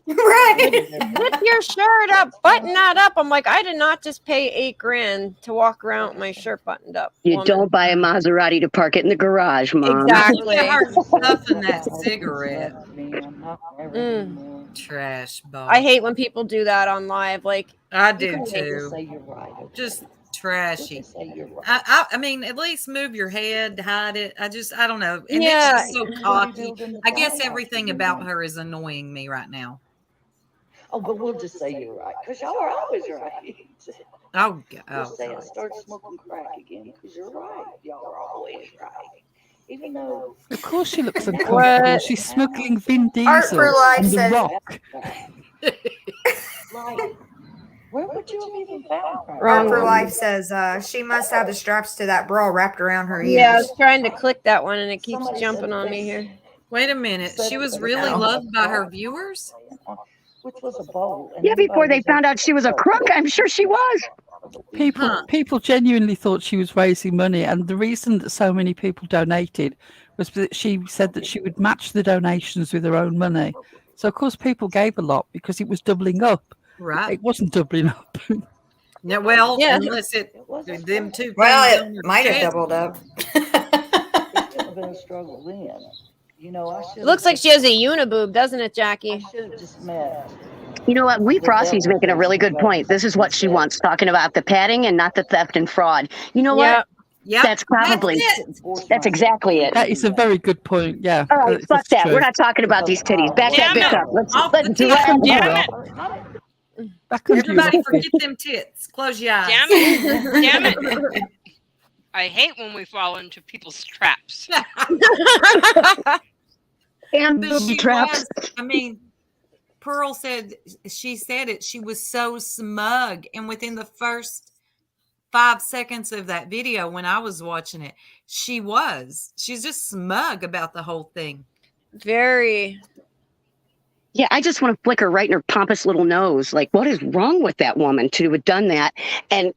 Right. zip your shirt up, button that up." I'm like, I did not just pay $8,000 to walk around with my shirt buttoned up. You woman. don't buy a Maserati to park it in the garage, Mom. Exactly. Look at her stuffing that cigarette. Mm. Trash ball. I hate when people do that on live. Like, I you do can make- too. Say you're right. Okay? Just trashy. Just say you're right. I mean, at least move your head, hide it. I don't know. And Yeah. then she's so cocky. I guess everything about her is annoying me right now. Oh, but we'll just say you're right, because y'all are always right. Oh, We'll say I started smoking crack again, because you're right. Y'all are always right. Even though, Of course she looks uncomfortable. She's smuggling Vin Art for Diesel Life and The says- Rock. like, where would you have even found crack? Art for Life says she must have the straps to that bra wrapped around her ears. Yeah, I was trying to click that one and it keeps jumping on me here. Wait a minute. She was really loved by her viewers? Which was a bowl. Yeah, before they found out she was a crook, I'm sure she was. People genuinely thought she was raising money, and the reason that so many people donated was that she said that she would match the donations with her own money. So of course people gave a lot because it was doubling up. Right. It wasn't doubling up. Yeah, well, Yeah. unless them two Well, things on it her might have chest. doubled up. It could have been a struggle then. You know, I should. It looks like she has a uniboob, doesn't it, Jackie? I should have just met. You know what? Frosty's making a really good point. This is what she wants, talking about the padding and not the theft and fraud. You know what? Yeah. That's probably, that's exactly it. That is a very good point. Yeah. All right, fuck that's that. true. We're not talking about these titties. Back that Damn bitch it. up. Let's Off the drag titties. her Damn up. it. Back under your Everybody outfit. forget them tits. Close your eyes. Damn it. Damn it. I hate when we fall into people's traps. And But booby she traps. was, I mean, Pearl said, she said it, she was so smug. And within the first 5 seconds of that video, when I was watching it, she's just smug about the whole thing. Very. Yeah, I just want to flick her right in her pompous little nose. Like, what is wrong with that woman to have done that? And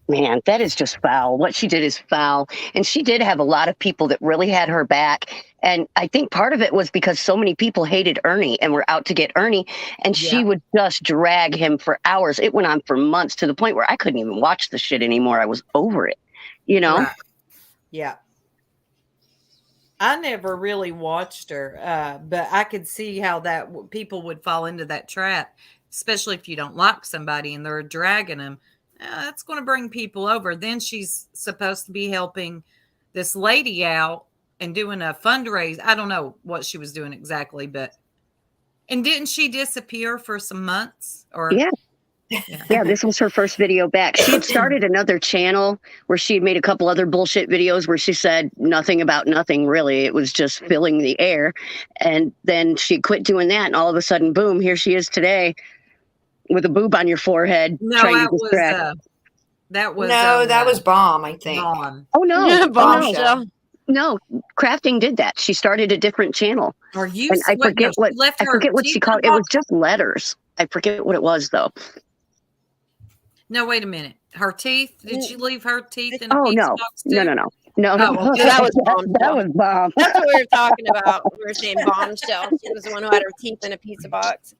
man, that is just foul. What she did is foul. And she did have a lot of people that really had her back. And I think part of it was because so many people hated Ernie and were out to get Ernie. And she would just drag him for hours. It went on for months to the point where I couldn't even watch the shit anymore. I was over it, you know? Right. Yeah. I never really watched her, but I could see how people would fall into that trap, especially if you don't like somebody and they're dragging them. That's going to bring people over. Then she's supposed to be helping this lady out and doing a fundraiser. I don't know what she was doing exactly, and didn't she disappear for some months? Or Yeah, this was her first video back. She had started another channel where she had made a couple other bullshit videos where she said nothing about nothing, really. It was just filling the air. And then she quit doing that. And all of a sudden, boom, here she is today with a boob on your forehead. No, trying that to was distract. that was Bomb, I think. Bomb. Oh, no. Yeah, Oh, no. bombshell. No, Crafting did that. She started a different channel. Or you? And I forget no, what she called it. It was just letters. I forget what it was, though. No, wait a minute. Her teeth? Did she leave her teeth in a Oh, pizza no. box too? No. Oh, okay. That was bombshell. That was bomb. That's what we were talking about. We were saying bombshell. She was the one who had her teeth in a pizza box.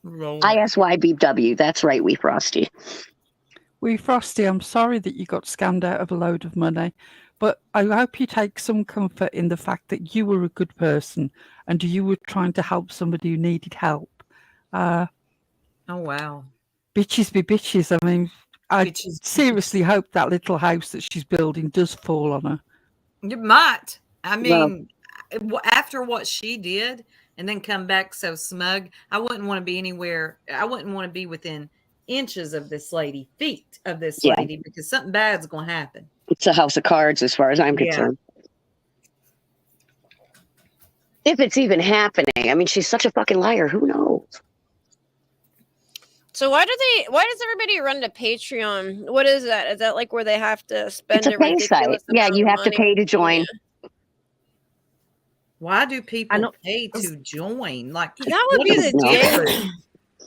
ISYBW. That's right, Wee Frosty. Wee Frosty, I'm sorry that you got scammed out of a load of money, but I hope you take some comfort in the fact that you were a good person and you were trying to help somebody who needed help. Oh, wow. Bitches be bitches. I mean, I seriously hope that little house that she's building does fall on her. You might. I mean, after what she did and then come back so smug, I wouldn't want to be anywhere. I wouldn't want to be within inches of this lady, feet of this lady, because something bad's going to happen. It's a house of cards as far as I'm concerned. If it's even happening. I mean, she's such a fucking liar. Who knows? So why does everybody run to Patreon? What is that? Is that like where they have to spend a ridiculous amount Yeah, you have of money? to pay to join. Yeah. Why do people pay to join? Like that would be the day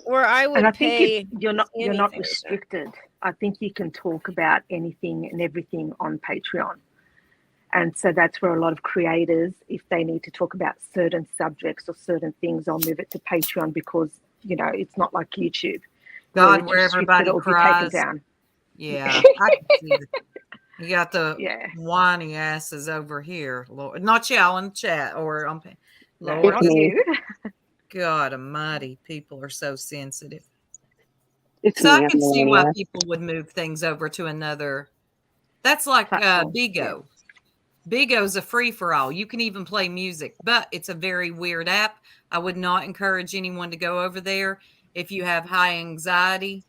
where I would pay. You're not restricted. I think you can talk about anything and everything on Patreon. And so that's where a lot of creators, if they need to talk about certain subjects or certain things, I'll move it to Patreon because, you know, it's not like YouTube. God, where everybody cries. Down. Yeah. I can see that. You got the whiny asses over here. Lord, not y'all in the chat or on Lord. Not you. God almighty, people are so sensitive. So I can see why people would move things over to another. That's like Bigo. Bigo's a free-for-all. You can even play music, but it's a very weird app. I would not encourage anyone to go over there if you have high anxiety.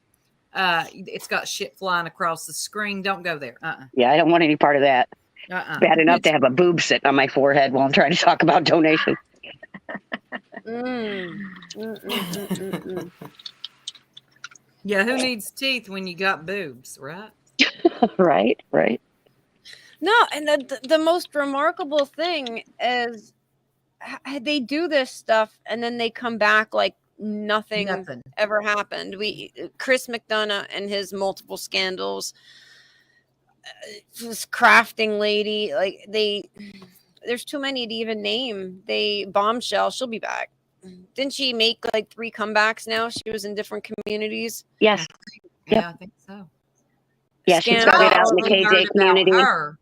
It's got shit flying across the screen. Don't go there. Yeah, I don't want any part of that. Bad enough to have a boob sit on my forehead while I'm trying to talk about donations. Yeah, who needs teeth when you got boobs, right? Right. No, and the most remarkable thing is they do this stuff and then they come back like nothing ever happened. Chris McDonough and his multiple scandals, this crafting lady, like there's too many to even name. Bombshell, she'll be back. Didn't she make like 3 comebacks now? She was in different communities. Yes. Yeah, I think so. Yeah, she started out in the KJ community. Her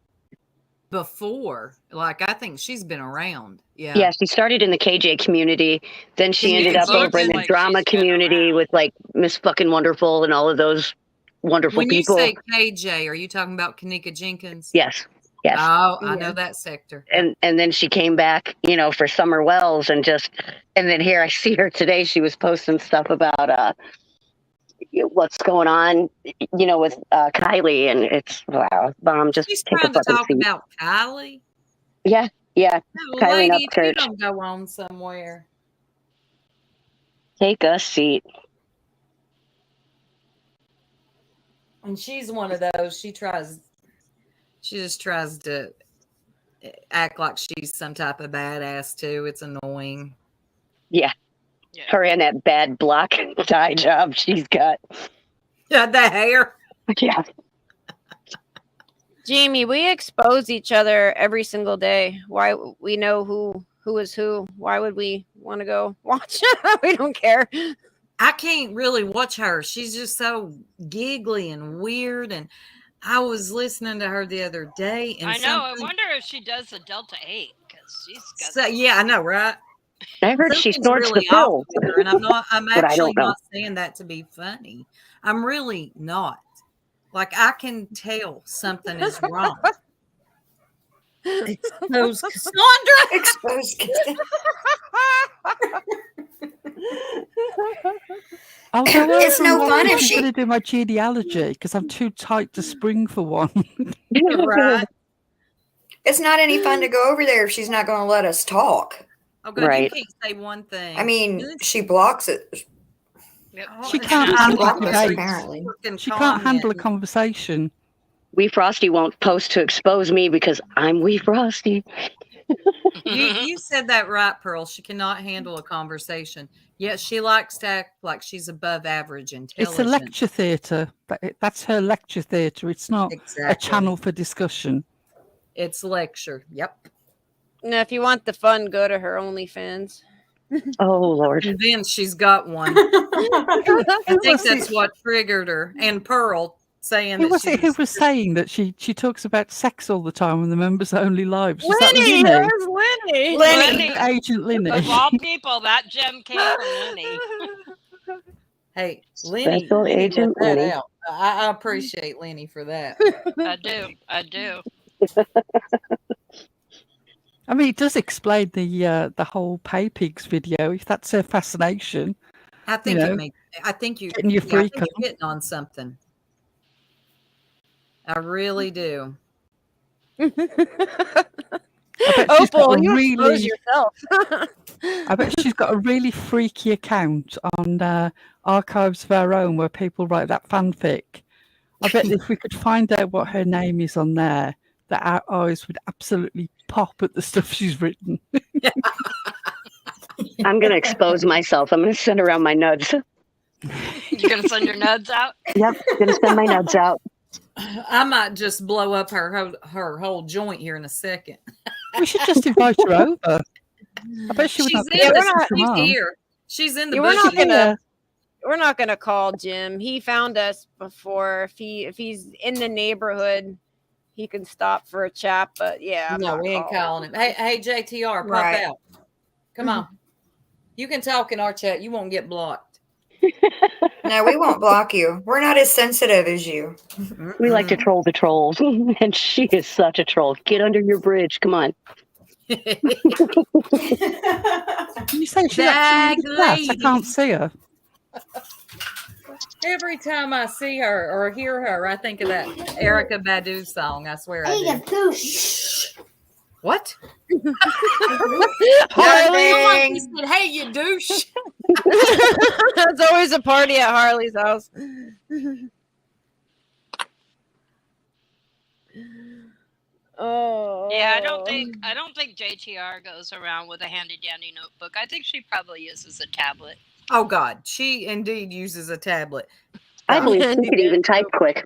before, like I think she's been around. Yeah, she started in the KJ community. Then she ended up over in the drama community with like Miss Fucking Wonderful and all of those wonderful people. When you say KJ, are you talking about Kanika Jenkins? Yes. Oh, I know that sector. And then she came back, you know, for Summer Wells and then here I see her today. She was posting stuff about what's going on, you know, with Kylie, and it's Bomb. Just she's take trying a to fucking talk seat. about Kylie. Yeah. No, Kylie lady, if you Upchurch. don't go on somewhere. Take a seat. And she's one of those. She just tries to act like she's some type of badass too. It's annoying. Yeah. Her and that bad block tie job she's got. Yeah, the hair. Yeah. Jamie, we expose each other every single day. Why? We know who is who. Why would we want to go watch? We don't care. I can't really watch her. She's just so giggly and weird. And I was listening to her the other day. And I know. I wonder if she does the Delta 8 because she's got. Yeah, I know, right? I heard she snorts really the pill. And I'm But I actually don't know. not saying that to be funny. I'm really not. Like, I can tell something is wrong. Expose Cassandra. Expose Cassandra. It's no fun if she's going to do my genealogy because I'm too tight to spring for one. Right. It's not any fun to go over there if she's not going to let us talk. Oh, God, you can't say one thing. I mean, she blocks it. She can't handle a blocks debate. apparently. She can't handle a conversation. Wee Frosty won't post to expose me because I'm Wee Frosty. You said that right, Pearl. She cannot handle a conversation. Yet she likes to act like she's above average intelligence. It's a lecture theatre. That's her lecture theatre. It's not a channel for discussion. It's lecture. Yep. Now, if you want the fun, go to her OnlyFans. Oh, Lord. And then she's got one. I think that's what triggered her. And Pearl saying Who was saying that she talks about sex all the time on the members only lives? Was Lenny, that Lenny. Lenny. Agent Lenny. Of all people, that gem came from Lenny. Hey, Lenny Special let Agent that Lenny. out. I appreciate Lenny for that. I do. I mean, it does explain the whole pay pigs video. If that's her fascination, I think know, I think you getting your I freak think on. you're hitting on something. I really do. I bet she's got Opal, a you expose really. yourself. I bet she's got a really freaky account on Archives of Our Own where people write that fanfic. I bet if we could find out what her name is on there, that our eyes would absolutely pop at the stuff she's written. I'm going to expose myself. I'm going to send around my nuds. You're gonna send your nuds out? Yep, going to send my nuds out. I might just blow up her whole joint here in a second. We should just invite her over. I bet she would She's not in get the, come she's on. here. She's in the Yeah, we're not bushes. gonna we're not gonna call Jim. He found us before. If he's in the neighborhood, he can stop for a chat. But yeah, I'm No, not we ain't calling. calling him. Hey, JTR, pop Right. out. Come on. You can talk in our chat. You won't get blocked. No, we won't block you. We're not as sensitive as you. We like to troll the trolls, and she is such a troll. Get under your bridge. Come on. Can you say she's actually in the class? I can't see her. Every time I see her or hear her, I think of that Erica Badu song. I swear I do. What? Harley. Said, hey, you douche. It's always a party at Harley's house. Oh Yeah, I don't think JTR goes around with a handy dandy notebook. I think she probably uses a tablet. Oh God, she indeed uses a tablet. I believe she could even type quick.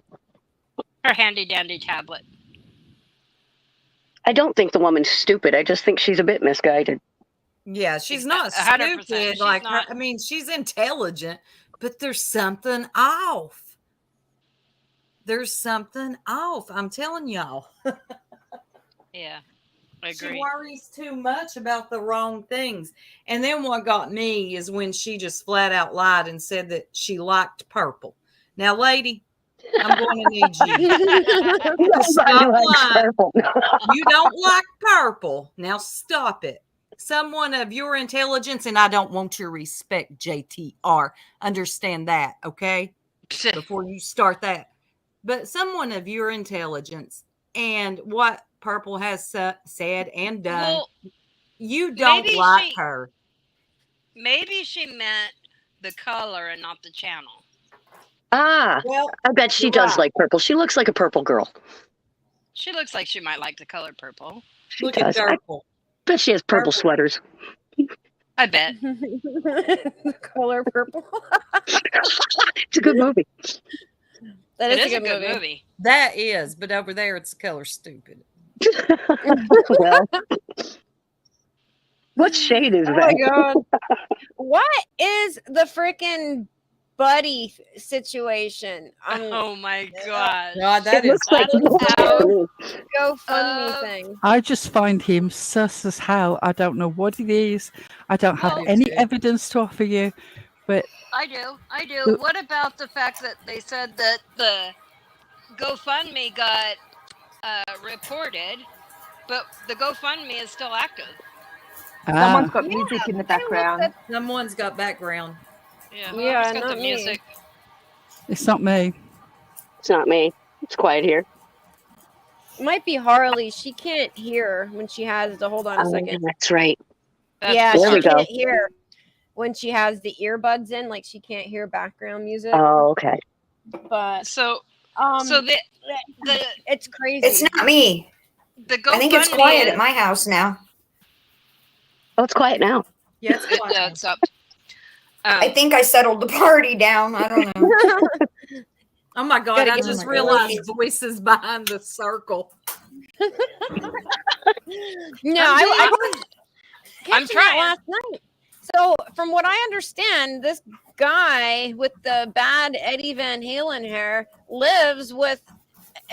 Her handy dandy tablet. I don't think the woman's stupid. I just think she's a bit misguided. Yeah, she's not 100%. stupid. She's Like not. her, I mean, she's intelligent, but there's something off. There's something off. I'm telling y'all. Yeah, I agree. She worries too much about the wrong things. And then what got me is when she just flat out lied and said that she liked purple. Now, lady, I'm going to need you to stop lying. You don't like purple. Now stop it. Someone of your intelligence, and I don't want your respect, JTR. Understand that, okay? Before you start that. But someone of your intelligence and what purple has said and done, Well, you don't like her. Maybe she meant the color and not the channel. Ah, Well, I bet she does like purple. She looks like a purple girl. She looks like she might like the color purple. She Look does. at I purple. bet she has purple sweaters. I bet. The color purple. It's a good movie. That It is is a good movie. That is, but over there it's the color stupid. Well, what shade is Oh that? my god. What is the freaking buddy situation? Oh my god. God, that It looks like GoFundMe thing. I just find him sus as hell. I don't know what it is. I don't have Well- any evidence to offer you. But I do. What about the fact that they said that the GoFundMe got reported, but the GoFundMe is still active? Someone's got music in the background. Someone's got background. Yeah, Yeah, whoever's got not the me. music. it's not me. It's not me. It's quiet here. It might be Harley. She can't hear when she has to hold on a second. That's right. Yeah, There she we go. can't hear when she has the earbuds in, like she can't hear background music. Oh, okay. But So so the it's crazy. It's not me. the I think it's GoFundMe quiet is- at my house now. Oh, it's quiet now. Yeah, it's quiet. Yeah, it's up. I think I settled the party down. I don't know. Oh my God, Gotta I get just my realized voices behind the circle. No, I was I'm catching trying. it last night. So, from what I understand, this guy with the bad Eddie Van Halen hair lives with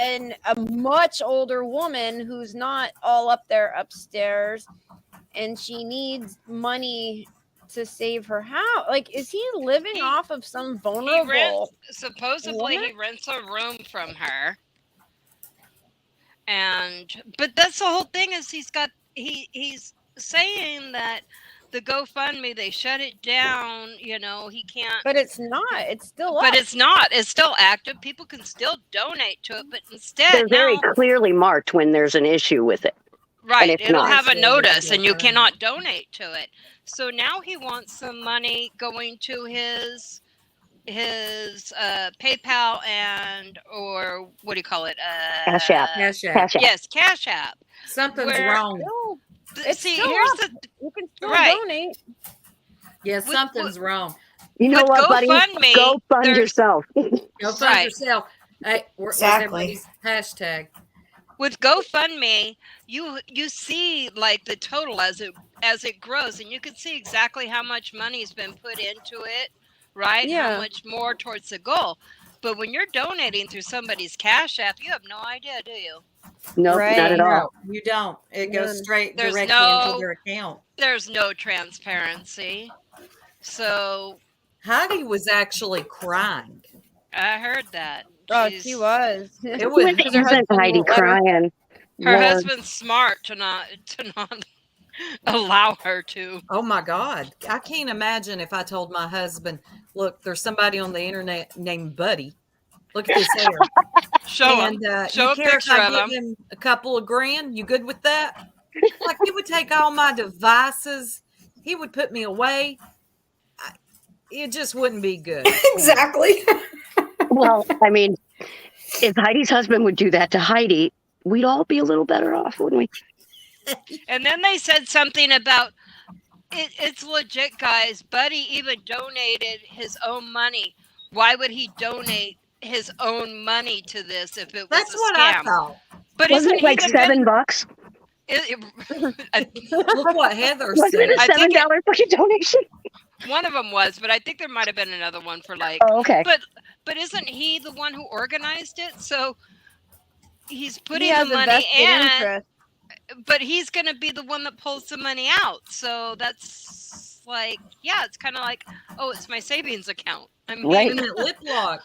a much older woman who's not all up there upstairs, and she needs money to save her house. Like, is he living off of some He vulnerable? supposedly woman? he rents a room from her. But that's the whole thing is he's saying that the GoFundMe, they shut it down, he can't. But it's not. It's still up. But it's not. It's still active. People can still donate to it, but instead They're very clearly marked when there's an issue with it. right, it'll not. have a notice and you cannot donate to it. So now he wants some money going to his PayPal or what do you call it? Cash App. Cash App. Cash App. Yes, Cash App. Something's wrong. It's See, still here's up. the You can still right. donate. Yeah, something's wrong. You know With what, buddy? GoFundMe, Go fund there's- yourself. Go fund Right. yourself. Hey, where's Exactly. everybody's hashtag? With GoFundMe, you see like the total as it grows, and you can see exactly how much money's been put into it, right? Yeah. How much more towards the goal. But when you're donating through somebody's Cash App, you have no idea, do you? No, Right. not at all. No, you don't. It goes None. straight There's directly no- into their account. There's no transparency. So Heidi was actually crying. I heard that. Oh, She's- she was. It was. Because her Isn't husband Heidi won't let her- crying? Her Lord. husband's smart to not allow her to. Oh my God. I can't imagine if I told my husband, look, there's somebody on the internet named Buddy. Look at this hair. Show And him. Show you a care if picture I of give him. him a couple of grand? You good with that? Like he would take all my devices. He would put me away. It just wouldn't be good. Exactly. Well, I mean, if Heidi's husband would do that to Heidi, we'd all be a little better off, wouldn't we? And then they said something about it's legit, guys. Buddy even donated his own money. Why would he donate his own money to this if it was That's a what scam? I thought. But Wasn't isn't it like he the $7? Look what Heather Wasn't said. it a I think $7 fucking donation? one of them was, but I think there might have been another one for like. Oh, okay. But isn't he the one who organized it? So he's putting He has the a money vested in, interest. but he's going to be the one that pulls the money out. So that's like, yeah, it's kind of like, oh, it's my savings account. I mean, Right. And Lip Lock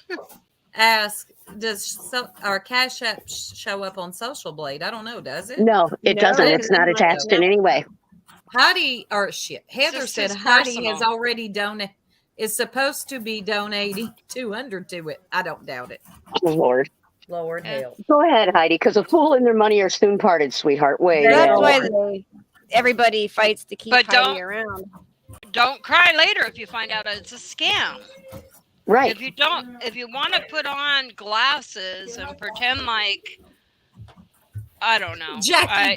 ask, does our Cash App show up on Social Blade? I don't know, does it? No, it No, doesn't. it It's not doesn't. attached in any way. Heidi, or shit, Heather just said his Heidi has personal. already donated, is supposed to be donating 200 to it. I don't doubt it. Oh, Lord. Lord Yeah. help. Go ahead, Heidi, because a fool and their money are soon parted, sweetheart. Wait. That's Yeah. why everybody fights to keep But Heidi don't- around. don't cry later if you find out it's a scam. Right. If you want to put on glasses and pretend like, I don't know. Jackie, I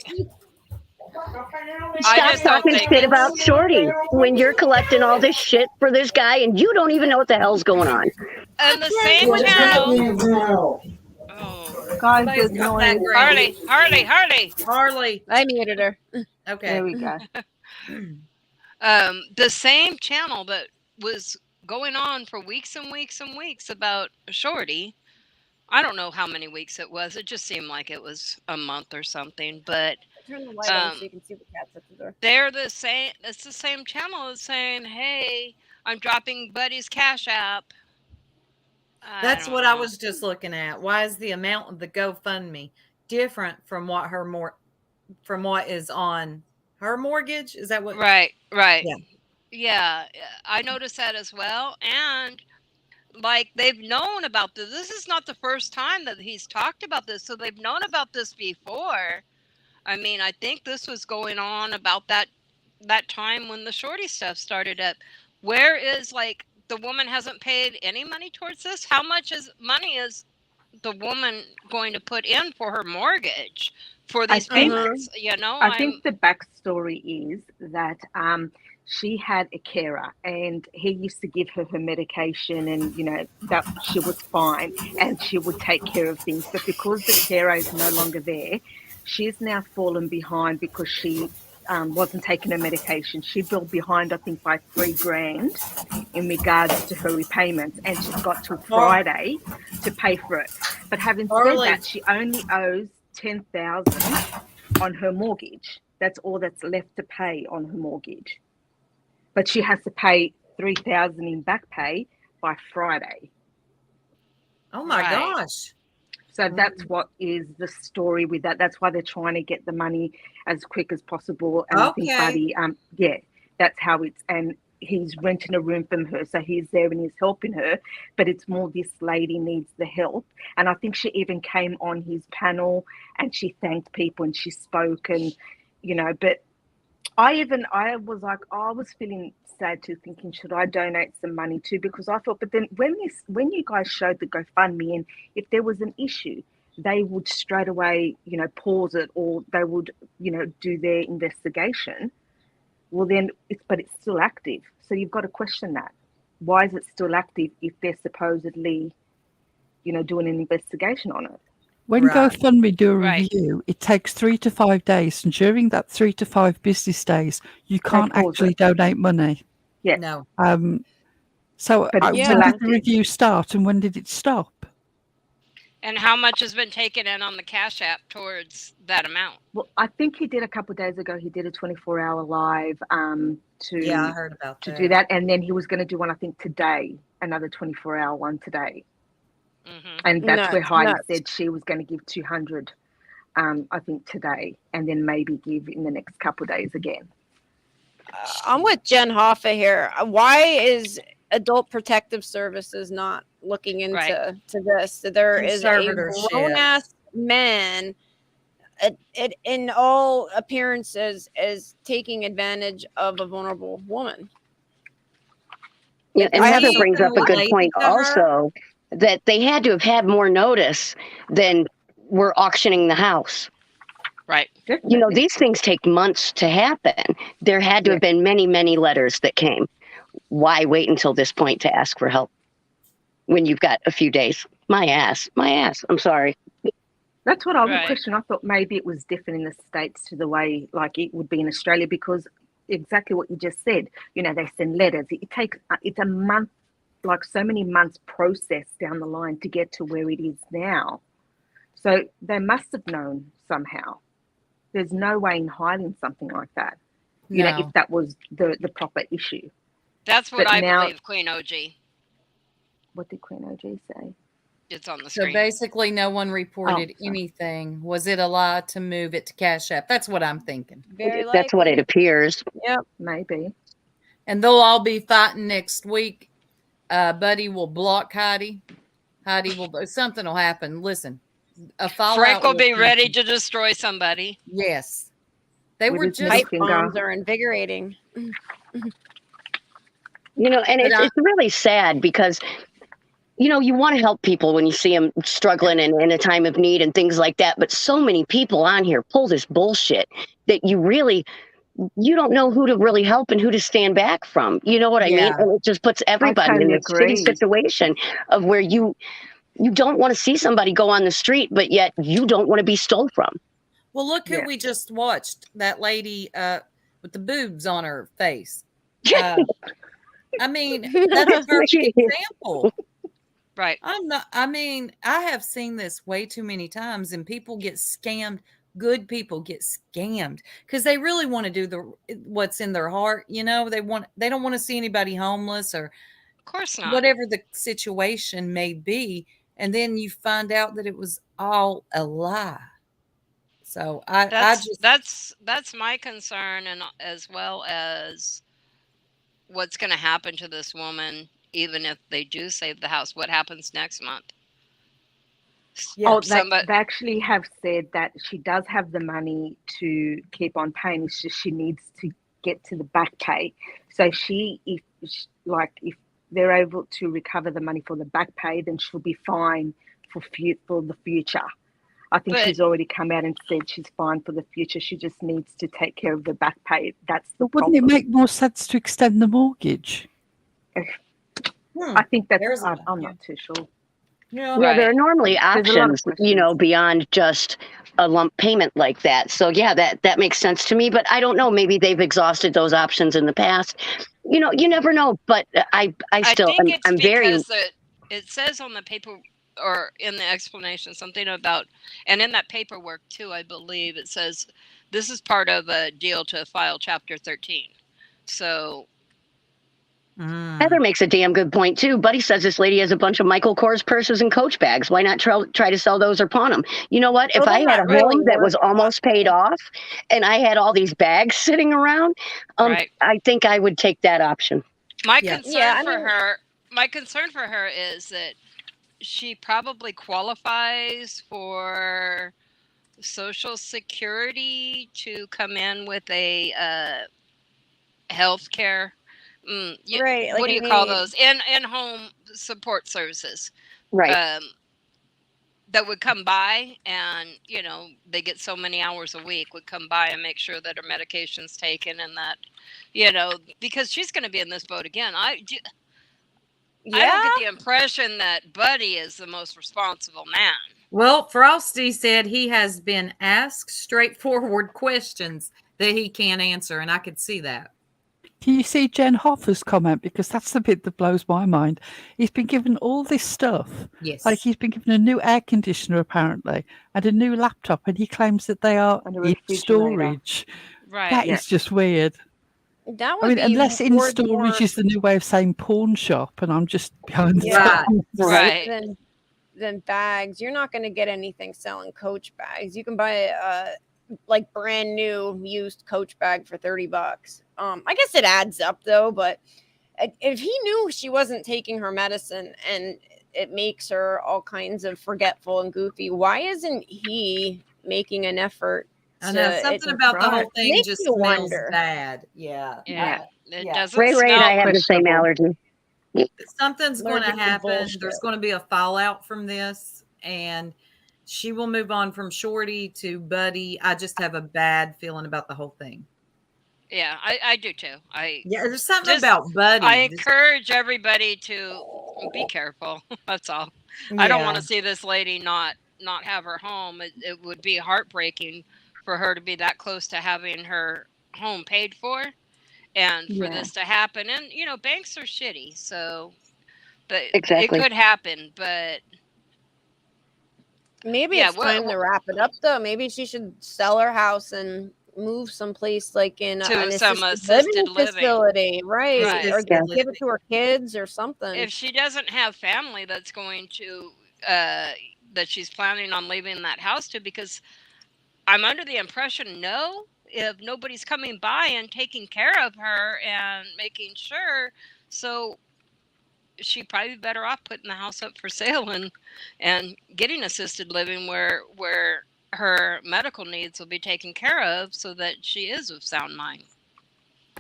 Stop just don't talking think shit it's- about Shorty when you're collecting all this shit for this guy and you don't even know what the hell's going on. And the same channel. Oh, Guys, Somebody's there's got that noise. Granny. Harley. Harley. I muted her. Okay. There we go. The same channel that was going on for weeks and weeks and weeks about Shorty. I don't know how many weeks it was. It just seemed like it was a month or something. But Turn the light on so you can see the cats at the door. they're the same. It's the same channel as saying, "Hey, I'm dropping Buddy's Cash App." That's don't what I know. was just looking at. Why is the amount of the GoFundMe different from what from what is on her mortgage? Is that what? Right. Yeah. Yeah, I noticed that as well. And like they've known about this. This is not the first time that he's talked about this. So they've known about this before. I mean, I think this was going on about that time when the Shorty stuff started up. Where is like the woman hasn't paid any money towards this? How much money is the woman going to put in for her mortgage for these think- payments? You know, I think the backstory is that she had a carer and he used to give her medication and, that she was fine and she would take care of things. But because the carer is no longer there, she's now fallen behind because she wasn't taking her medication. She fell behind, I think, by $3,000 in regards to her repayments, and she's got till Friday to pay for it. But having said that, she only owes $10,000 on her mortgage. That's all that's left to pay on her mortgage. but she has to pay $3,000 in back pay by Friday. Oh my gosh. So that's what is the story with that. That's why they're trying to get the money as quick as possible. And I think Buddy, that's how it's, and he's renting a room from her. So he's there and he's helping her, but it's more this lady needs the help. And I think she even came on his panel and she thanked people and she spoke and, but I was like, I was feeling sad too, thinking, should I donate some money too? Because I thought, but then when you guys showed the GoFundMe, and if there was an issue, they would straight away, pause it, or they would, do their investigation. Well, then it's still active. So you've got to question that. Why is it still active if they're supposedly, doing an investigation on it? When GoFundMe do a review, it takes 3 to 5 days, and during that 3 to 5 business days, you can't actually donate money. Yeah. No. So when did the review start, and when did it stop? And how much has been taken in on the Cash App towards that amount? Well, I think he did a couple of days ago. He did a 24-hour live to I heard about to do that, and then he was going to do one, I think, today, another 24-hour one today. Mm-hmm. And that's where Heidi said she was going to give 200, I think, today, and then maybe give in the next couple of days again. I'm with Jen Hoffa here. Why is Adult Protective Services not looking into this? There is a grown-ass man, in all appearances, is taking advantage of a vulnerable woman. Yeah, and Heather brings up a good point also, that they had to have had more notice than we're auctioning the house. Right. These things take months to happen. There had to have been many, many letters that came. Why wait until this point to ask for help when you've got a few days? My ass. I'm sorry. That's what I was questioning. I thought maybe it was different in the States to the way like it would be in Australia, because exactly what you just said, they send letters. It takes, it's a month, like so many months process down the line to get to where it is now. So they must have known somehow. There's no way in hiding something like that, if that was the proper issue. That's what I believe, Queen OG. What did Queen OG say? It's on the screen. So basically no one reported anything. Was it a lie to move it to Cash App? That's what I'm thinking. That's what it appears. Yep. Maybe. And they'll all be fighting next week. Buddy will block Heidi. Something will happen. Listen, a fallout. Frank will be ready to destroy somebody. Yes. They were just pipe bombs are invigorating. And it's really sad because you want to help people when you see them struggling and in a time of need and things like that. But so many people on here pull this bullshit that you don't know who to really help and who to stand back from. You know what I mean? And it just puts everybody in this shitty situation of where you don't want to see somebody go on the street, but yet you don't want to be stole from. Well, look who we just watched. That lady with the boobs on her face. I mean, that's a perfect example. Right. I have seen this way too many times, and people get scammed. Good people get scammed because they really want to do what's in their heart. They don't want to see anybody homeless, or of course not, whatever the situation may be. And then you find out that it was all a lie. So that's my concern, and as well as what's going to happen to this woman. Even if they do save the house, what happens next month? Yeah. They actually have said that she does have the money to keep on paying. It's just she needs to get to the back pay. So if they're able to recover the money for the back pay, then she'll be fine for the future. I think she's already come out and said she's fine for the future. She just needs to take care of the back pay. That's the problem. Wouldn't it make more sense to extend the mortgage? I think that's, I'm not too sure. Yeah, there are normally options, beyond just a lump payment like that. So yeah, that makes sense to me, but I don't know, maybe they've exhausted those options in the past. You never know, but I'm very. It says on the paper or in the explanation something about, and in that paperwork too, I believe it says this is part of a deal to file Chapter 13. So Heather makes a damn good point too. Buddy says this lady has a bunch of Michael Kors purses and Coach bags. Why not try to sell those or pawn them? You know what? If I had a home that was almost paid off and I had all these bags sitting around, Right. I think I would take that option. My concern for her is that she probably qualifies for Social Security to come in with a health care. Right. What do you call those? In-home support services. Right. That would come by and, they get so many hours a week, would come by and make sure that her medication's taken and that, because she's going to be in this boat again. I don't get the impression that Buddy is the most responsible man. Well, Frosty said he has been asked straightforward questions that he can't answer, and I could see that. Can you see Jen Hoffer's comment? Because that's the bit that blows my mind. He's been given all this stuff. Yes. Like he's been given a new air conditioner, apparently, and a new laptop, and he claims that they are in storage. Right. That is just weird. That would be unless in storage is the new way of saying pawn shop, and I'm just behind the scenes. Right. Then bags. You're not going to get anything selling Coach bags. You can buy like brand new used Coach bag for $30. I guess it adds up though, but if he knew she wasn't taking her medicine and it makes her all kinds of forgetful and goofy, why isn't he making an effort? I know something about the whole thing just smells bad. Yeah. It doesn't Ray smell and I have the same allergy. Something's going to happen. There's going to be a fallout from this, and she will move on from Shorty to Buddy. I just have a bad feeling about the whole thing. Yeah, I do too. There's something about Buddy. I encourage everybody to be careful. That's all. Yeah. I don't want to see this lady not have her home. It would be heartbreaking for her to be that close to having her home paid for, and for this to happen. And banks are shitty, so it could happen. But maybe it's time to wrap it up, though. Maybe she should sell her house and move someplace like in some assisted living facility, right? Or give it to her kids or something. If she doesn't have family that's going to that she's planning on leaving that house to, because I'm under the impression if nobody's coming by and taking care of her and making sure, so she'd probably be better off putting the house up for sale and getting assisted living where her medical needs will be taken care of so that she is of sound mind.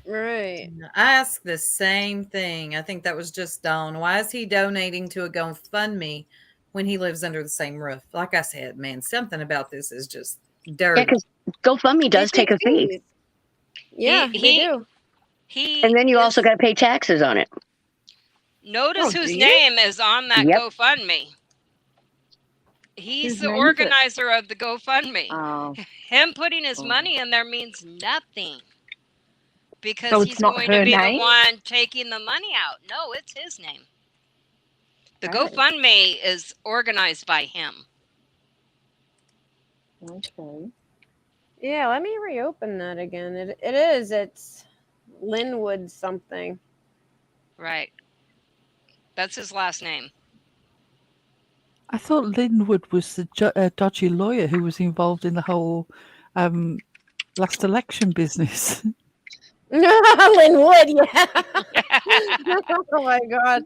Right. I asked the same thing. I think that was just Dawn. Why is he donating to a GoFundMe when he lives under the same roof? Like I said, man, something about this is just dirty. Yeah, because GoFundMe does take a fee. Yeah, they do. And then you also got to pay taxes on it. Notice whose name is on that GoFundMe. He's the organizer of the GoFundMe. Oh. Him putting his money in there means nothing, because he's going to be the one taking the money out. No, it's his name. The GoFundMe is organized by him. Okay. Yeah, let me reopen that again. It's Linwood something. Right. That's his last name. I thought Linwood was the dodgy lawyer who was involved in the whole last election business. Linwood, yeah. Oh my God.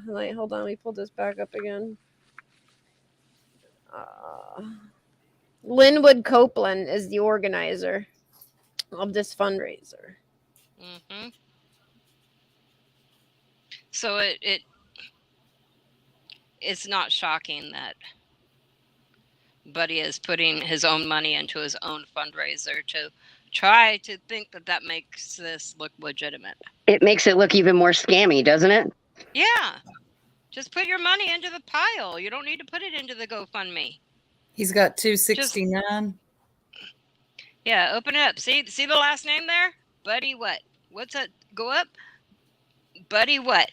Wait, hold on. Let me pull this back up again. Linwood Copeland is the organizer of this fundraiser. Mm-hmm. So it's not shocking that Buddy is putting his own money into his own fundraiser to try to think that makes this look legitimate. It makes it look even more scammy, doesn't it? Yeah. Just put your money into the pile. You don't need to put it into the GoFundMe. He's got $269. Yeah, open it up. See the last name there? Buddy what? What's that? Go up. Buddy what?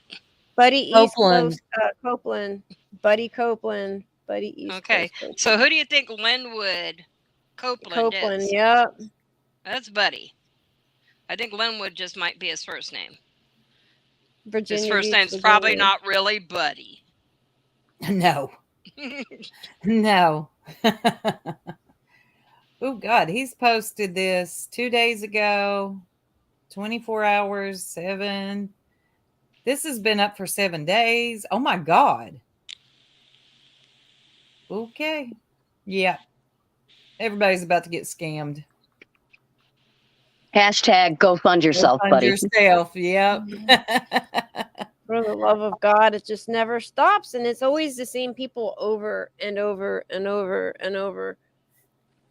Buddy East Coast Copeland. Buddy Copeland. Buddy East Okay. Coast. So who do you think Linwood Copeland is? Yep. That's Buddy. I think Linwood just might be his first name. Virginia His first Beach, name's probably Virginia. not really Buddy. No. No. Oh, God. He's posted this 2 days ago, 24 hours, 7. This has been up for 7 days. Oh, my God. Okay. Yeah. Everybody's about to get scammed. Hashtag go fund yourself, Fund buddy. yourself. Yep. For the love of God, it just never stops. And it's always the same people over and over and over and over.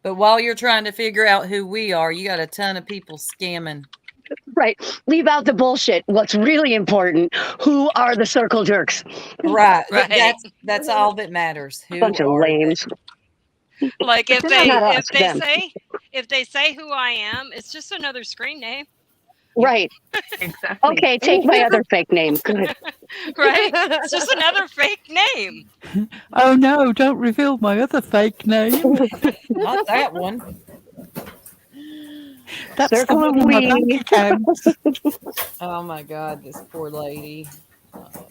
But while you're trying to figure out who we are, you got a ton of people scamming. Right. Leave out the bullshit. What's really important, who are the circle jerks? Right. Right. That's all that matters. Who Bunch of are they? lames. Like if But they're not us, they them. say who I am, it's just another screen name. Right. Exactly. Okay, take my other fake name. Good. Right? It's just another fake name. Oh no, don't reveal my other fake name. Not that one. That's Circle the of one on my we. bank account. Oh my God, this poor lady.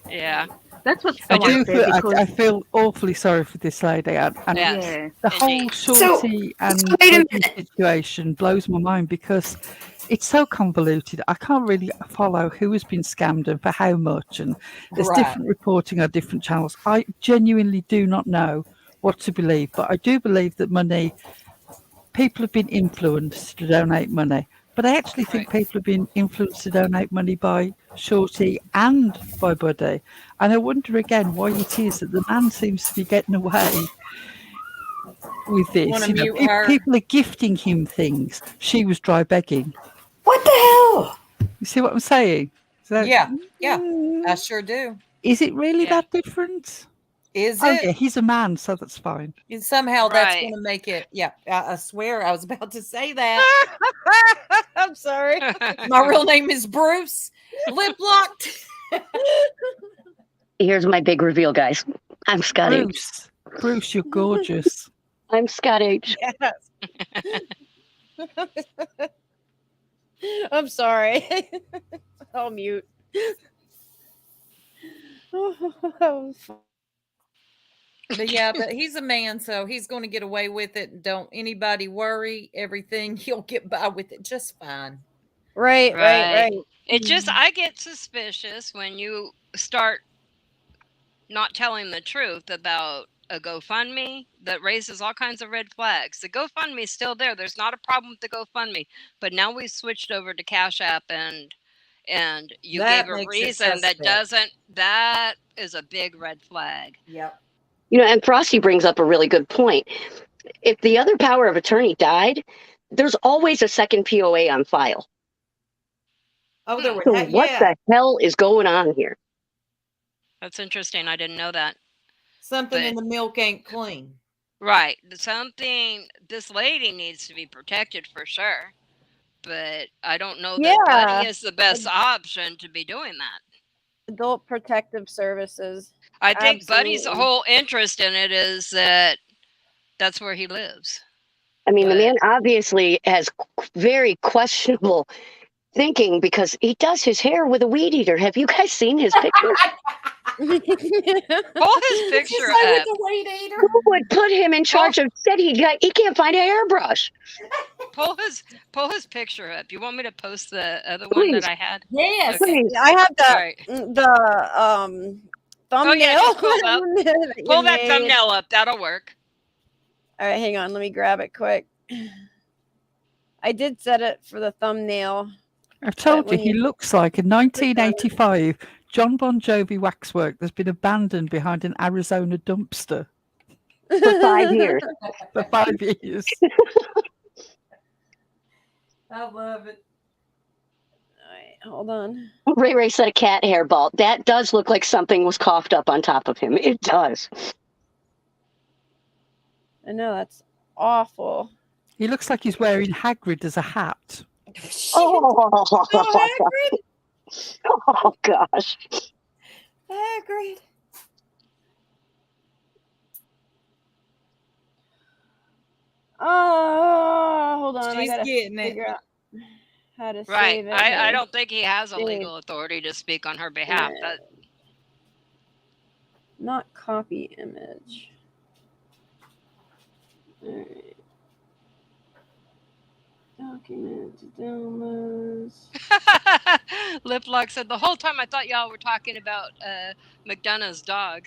Yeah. That's what's I so do unfair feel, because I feel awfully sorry for this lady. And Yes. yeah, the whole Indeed. Shorty and wait a Buddy situation blows my mind because it's so convoluted. I can't really follow who has been scammed and for how much. And there's Right. different reporting on different channels. I genuinely do not know what to believe, but I do believe that people have been influenced to donate money. But I actually think people have been influenced to donate money by Shorty and by Buddy. And I wonder again why it is that the man seems to be getting away with this. Wanna You know, mute her? people are gifting him things. She was dry begging. What the hell? You see what I'm saying? So, Yeah. I sure do. is it really Yeah. that different? Is Oh it? yeah, he's a man, so that's fine. And somehow that's Right. going to make it. Yeah. I swear I was about to say that. I'm sorry. My real name is Bruce. Lip locked. Here's my big reveal, guys. I'm Scott H. Bruce, you're gorgeous. I'm Scott H. Yes. I'm sorry. I'll mute. But yeah, but he's a man, so he's going to get away with it. Don't anybody worry. Everything he'll get by with it just fine. Right. It just I get suspicious when you start not telling the truth about a GoFundMe that raises all kinds of red flags. The GoFundMe is still there. There's not a problem with the GoFundMe, but now we've switched over to Cash App and you That gave a makes it reason that suspect. that is a big red flag. Yep. You know, and Frosty brings up a really good point. If the other power of attorney died, there's always a second POA on file. Oh, there was So that. what Yeah. the hell is going on here? That's interesting. I didn't know that. Something in But- the milk ain't clean. Right. This lady needs to be protected for sure. But I don't know that Buddy is the best option to be doing that. Adult Protective Services. I think Buddy's Absolutely. whole interest in it is that that's where he lives. I mean, the But- man obviously has very questionable thinking because he does his hair with a weed eater. Have you guys seen his picture? Pull his picture up. Who would put him in charge of said he can't find a hairbrush? Pull his picture up. You want me to post the other one Please. that I had? Yes. Okay. I have All right. the thumbnail. Oh yeah, just pull you Pull that made. thumbnail up. That'll work. All right, hang on. Let me grab it quick. I did set it for the thumbnail. I've told you when he you- looks like in 1985 John Bon Jovi waxwork that's been abandoned behind an Arizona dumpster For 5 years. for 5 years. I love it. All right, hold on. Ray Ray said a cat hairball. That does look like something was coughed up on top of him. It does. I know that's awful. He looks like he's wearing Hagrid as a hat. Oh, Hagrid. oh gosh. Hagrid. Oh, hold on. I She's gotta getting it. figure out how to Right. save it. I Here. don't think he has a Save. legal authority to speak on her behalf. Yeah. That Not copy image. All right. Document downloads. Liplock said the whole time I thought y'all were talking about McDonough's dog.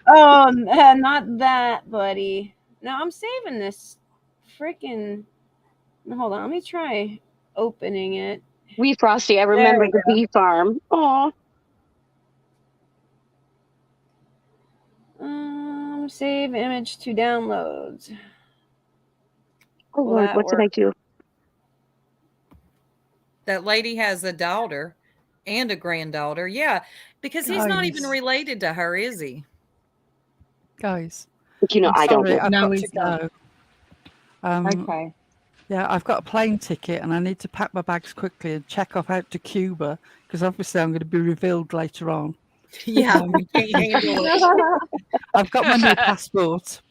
Oh, not that, buddy. No, I'm saving this freaking. Hold on, let me try opening it. Wee Frosty, I remember the bee farm. Aw. Save image to downloads. Oh Lord, what did I do? That lady has a daughter and a granddaughter. Yeah, because he's not even Guys. related to her, is he? Guys, You know, I'm I don't sorry, know. I've No, got to he's not. go. Okay. Yeah, I've got a plane ticket and I need to pack my bags quickly and check off out to Cuba because obviously I'm going to be revealed later on. Yeah, we can't handle it. I've got my new passport.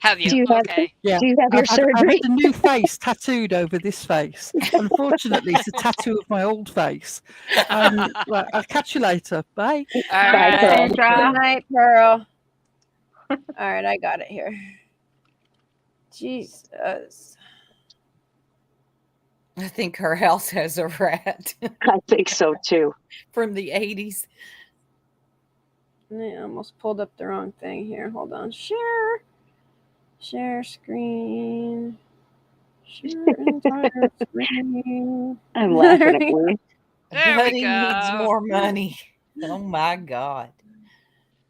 Have you? Do you have, Okay. Yeah, do you have your I've had surgery? a new face tattooed over this face. Unfortunately, it's a tattoo of my old face. Right, I'll catch you later. Bye. All Bye, right. Pearl. Good Sandra. night, Pearl. All right, I got it here. Jesus. I think her house has a rat I think so too. from the 80s. I almost pulled up the wrong thing here. Hold on. Share screen. Share entire screen. I'm laughing at you. There Buddy we needs go. more money. Oh my God.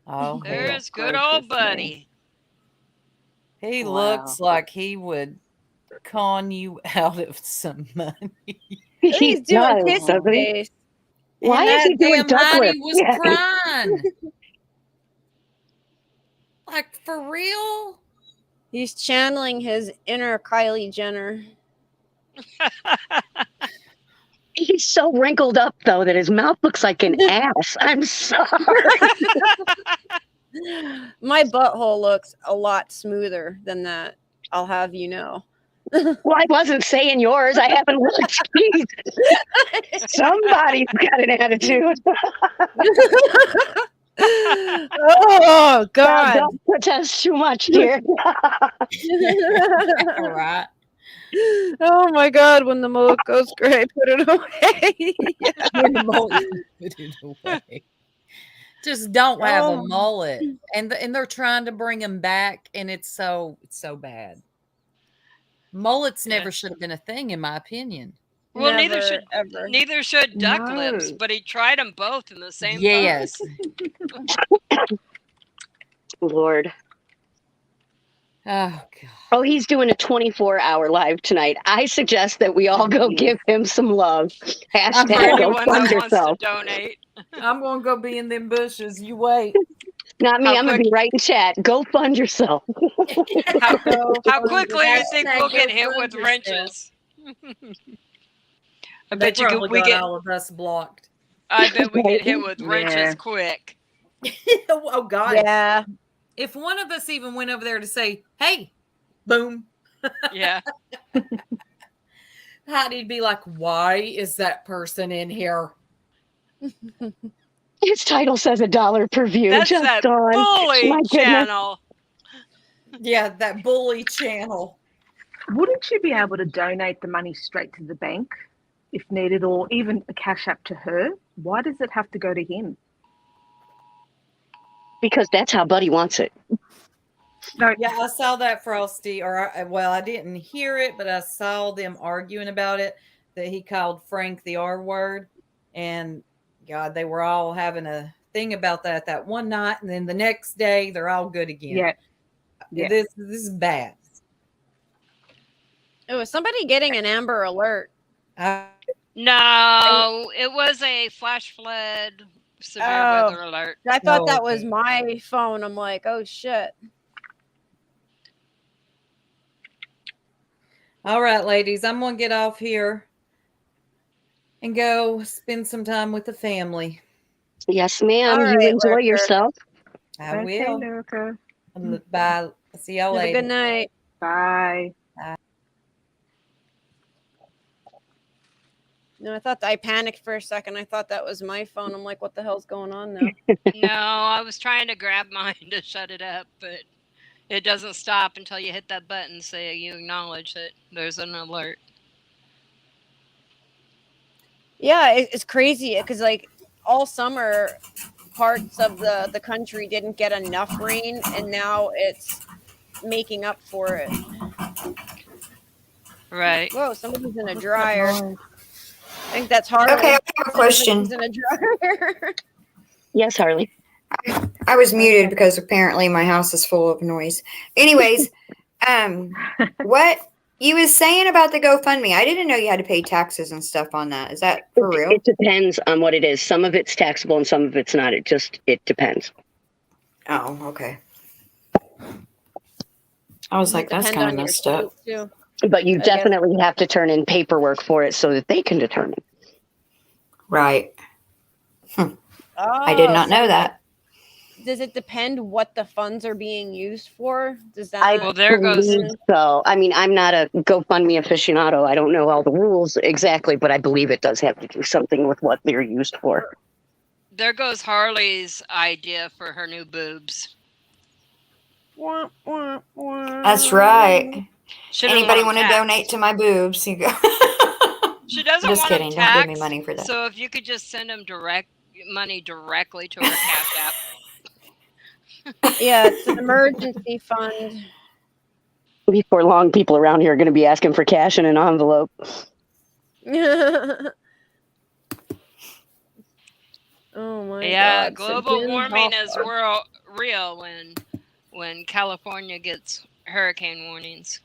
Oh, hell. There's good gracious old me. buddy. He Wow. looks like he would con you out of some money. He's doing does, kissy doesn't he? face. Why And is he that doing damn duck Heidi lip? was Yeah. crying. Like, for real? He's channeling his inner Kylie Jenner. He's so wrinkled up though that his mouth looks like an ass. I'm sorry. My butthole looks a lot smoother than that. I'll have you know. Well, I wasn't saying yours. I haven't looked. Jeez. Somebody's got an attitude. Oh God! Don't protest too much, dear. Right. Oh my God! When the mullet goes gray, put it away. When the mullet, put it away. Just don't have a Oh. mullet, and they're trying to bring him back, and it's so bad. Mullets never should have been a thing, in my opinion. Well, Never, neither should ever. neither should duck lips, No. but he tried them both in the same Yes. Lord. Oh God. Oh, he's doing a 24-hour live tonight. I suggest that we all go give him some love. For Hashtag go anyone fund that wants to yourself. donate. I'm gonna go be in them bushes. You wait. Not me. How I'm going to be writing chat. Go fund yourself. How quickly you think we'll Hashtag get go hit fund with yourself. wrenches? I They bet you probably we got get. all of us blocked. I bet we get hit with Yeah. wrenches quick. Oh God. Yeah. If one of us even went over there to say, "Hey," boom, Yeah. Heidi'd be like, "Why is that person in here?" His title says $1 per view. That's Just that on. bully My goodness. channel. Yeah, that bully channel. Wouldn't you be able to donate the money straight to the bank if needed, or even a cash app to her? Why does it have to go to him? Because that's how Buddy wants it. No, Yeah, I saw that, Frosty. Well, I didn't hear it, but I saw them arguing about it. That he called Frank the R word, and God, they were all having a thing about that one night, and then the next day they're all good again. yeah. Yeah. This is bad. Oh, is somebody getting an Amber Alert? No, it was a flash flood severe weather alert. I thought that Okay. was my phone. I'm like, oh shit. All right, ladies, I'm gonna get off here and go spend some time with the family. Yes, ma'am. All You right, enjoy Lurker. yourself. I Okay, will. Lurker. Bye. See y'all Have a later. good night. Bye. No, I panicked for a second. I thought that was my phone. I'm like, what the hell's going on now? No, I was trying to grab mine to shut it up, but it doesn't stop until you hit that button so you acknowledge that there's an alert. Yeah, it's crazy because like all summer parts of the country didn't get enough rain, and now it's making up for it. Right. Whoa, somebody's in a What's that dryer. noise? I think that's Harley. Okay, I have a question. He's in a dryer. Yes, Harley. I was muted because apparently my house is full of noise. Anyways, what you was saying about the GoFundMe? I didn't know you had to pay taxes and stuff on that. Is that for real? It depends on what it is. Some of it's taxable and some of it's not. It depends. Oh, okay. I was like, that's kind of messed up. Too. But you definitely have to turn in paperwork for it so that they can determine. Right. Oh, I did not know that. Does it depend what the funds are being used for? Does that? Well, there goes. So, I mean, I'm not a GoFundMe aficionado. I don't know all the rules exactly, but I believe it does have to do something with what they're used for. There goes Harley's idea for her new boobs. That's right. Anybody want to donate to my boobs? You go. She doesn't just want kidding. Don't give me money for that. So if you could just send them money directly to her Cash App. Yeah, it's an emergency fund. Before long, people around here are going to be asking for cash in an envelope. Oh my God. Yeah, global warming is real when California gets hurricane warnings.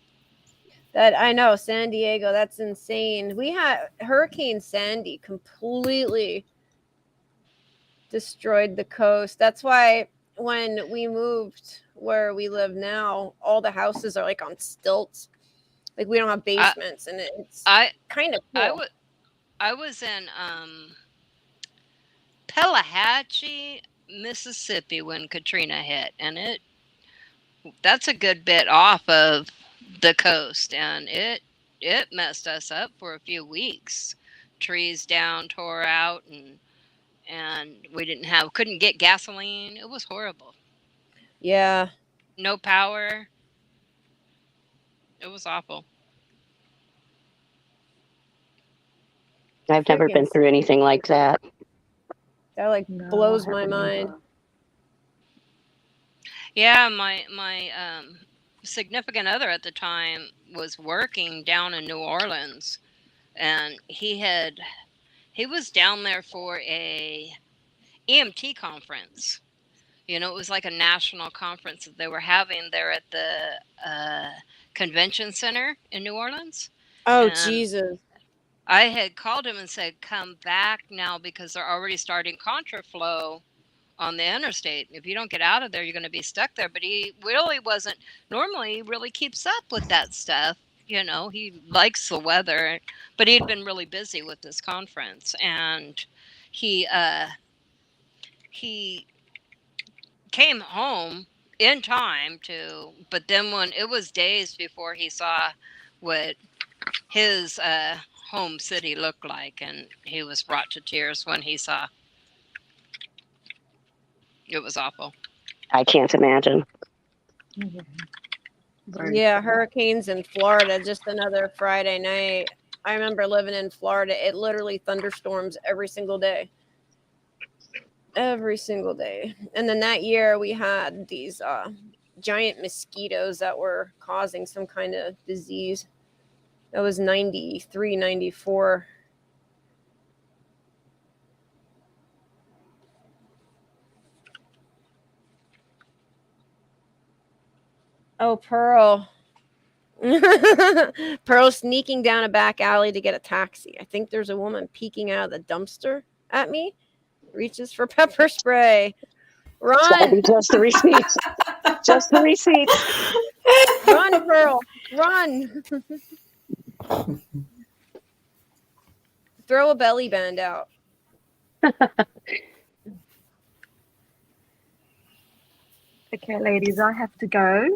That I know, San Diego, that's insane. We had Hurricane Sandy completely destroyed the coast. That's why when we moved where we live now, all the houses are like on stilts. Like we don't have basements, and it's kind of cool. I was in Pelahatchie, Mississippi when Katrina hit, and that's a good bit off of the coast, and it messed us up for a few weeks. Trees down, tore out, and we couldn't get gasoline. It was horrible. Yeah. No power. It was awful. I've never been through anything like that. That blows my mind. Yeah, my significant other at the time was working down in New Orleans, and he was down there for a EMT conference. You know, it was like a national conference that they were having there at the convention center in New Orleans. Oh, Jesus. I had called him and said, come back now because they're already starting contraflow on the interstate. If you don't get out of there, you're going to be stuck there. But he really wasn't. Normally, he really keeps up with that stuff. You know, he likes the weather. But he'd been really busy with this conference. And he came home in time but then when it was days before he saw what his home city looked like, and he was brought to tears when he saw. It was awful. I can't imagine. Yeah, hurricanes in Florida, just another Friday night. I remember living in Florida. It literally thunderstorms every single day. Every single day. And then that year we had these giant mosquitoes that were causing some kind of disease. That was 93, 94. Oh, Pearl. Pearl sneaking down a back alley to get a taxi. I think there's a woman peeking out of the dumpster at me. Reaches for pepper spray. Run. Just the receipts. Just the receipts. Run, Pearl. Run. Throw a belly band out. Okay, ladies, I have to go.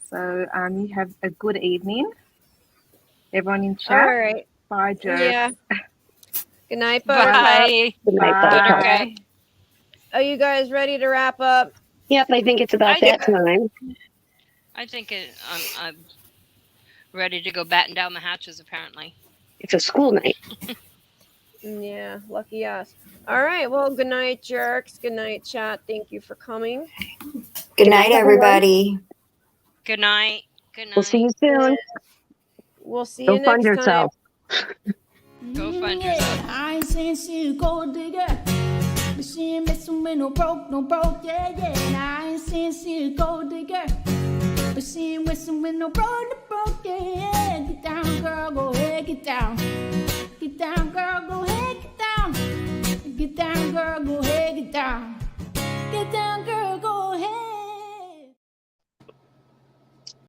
So you have a good evening. Everyone in chat. All right. Bye, Joe. Yeah. Good night, Buttercup. Bye. Good night, Bye. Buttercup. Okay. Are you guys ready to wrap up? Yep, I think it's about I that do. time. I think I'm ready to go batten down the hatches, apparently. It's a school night. Yeah, lucky us. All right. Well, good night, jerks. Good night, chat. Thank you for coming. Good night, everybody. Good night. Good night. We'll see you soon. We'll see Go you fund next time. yourself. Go find Yeah, yourself. I ain't saying she a gold digger, but she ain't messing with no broke, yeah. And I ain't saying she a gold digger, but she ain't messing with no broke, yeah. Get down, girl, go ahead, get down, girl, go ahead.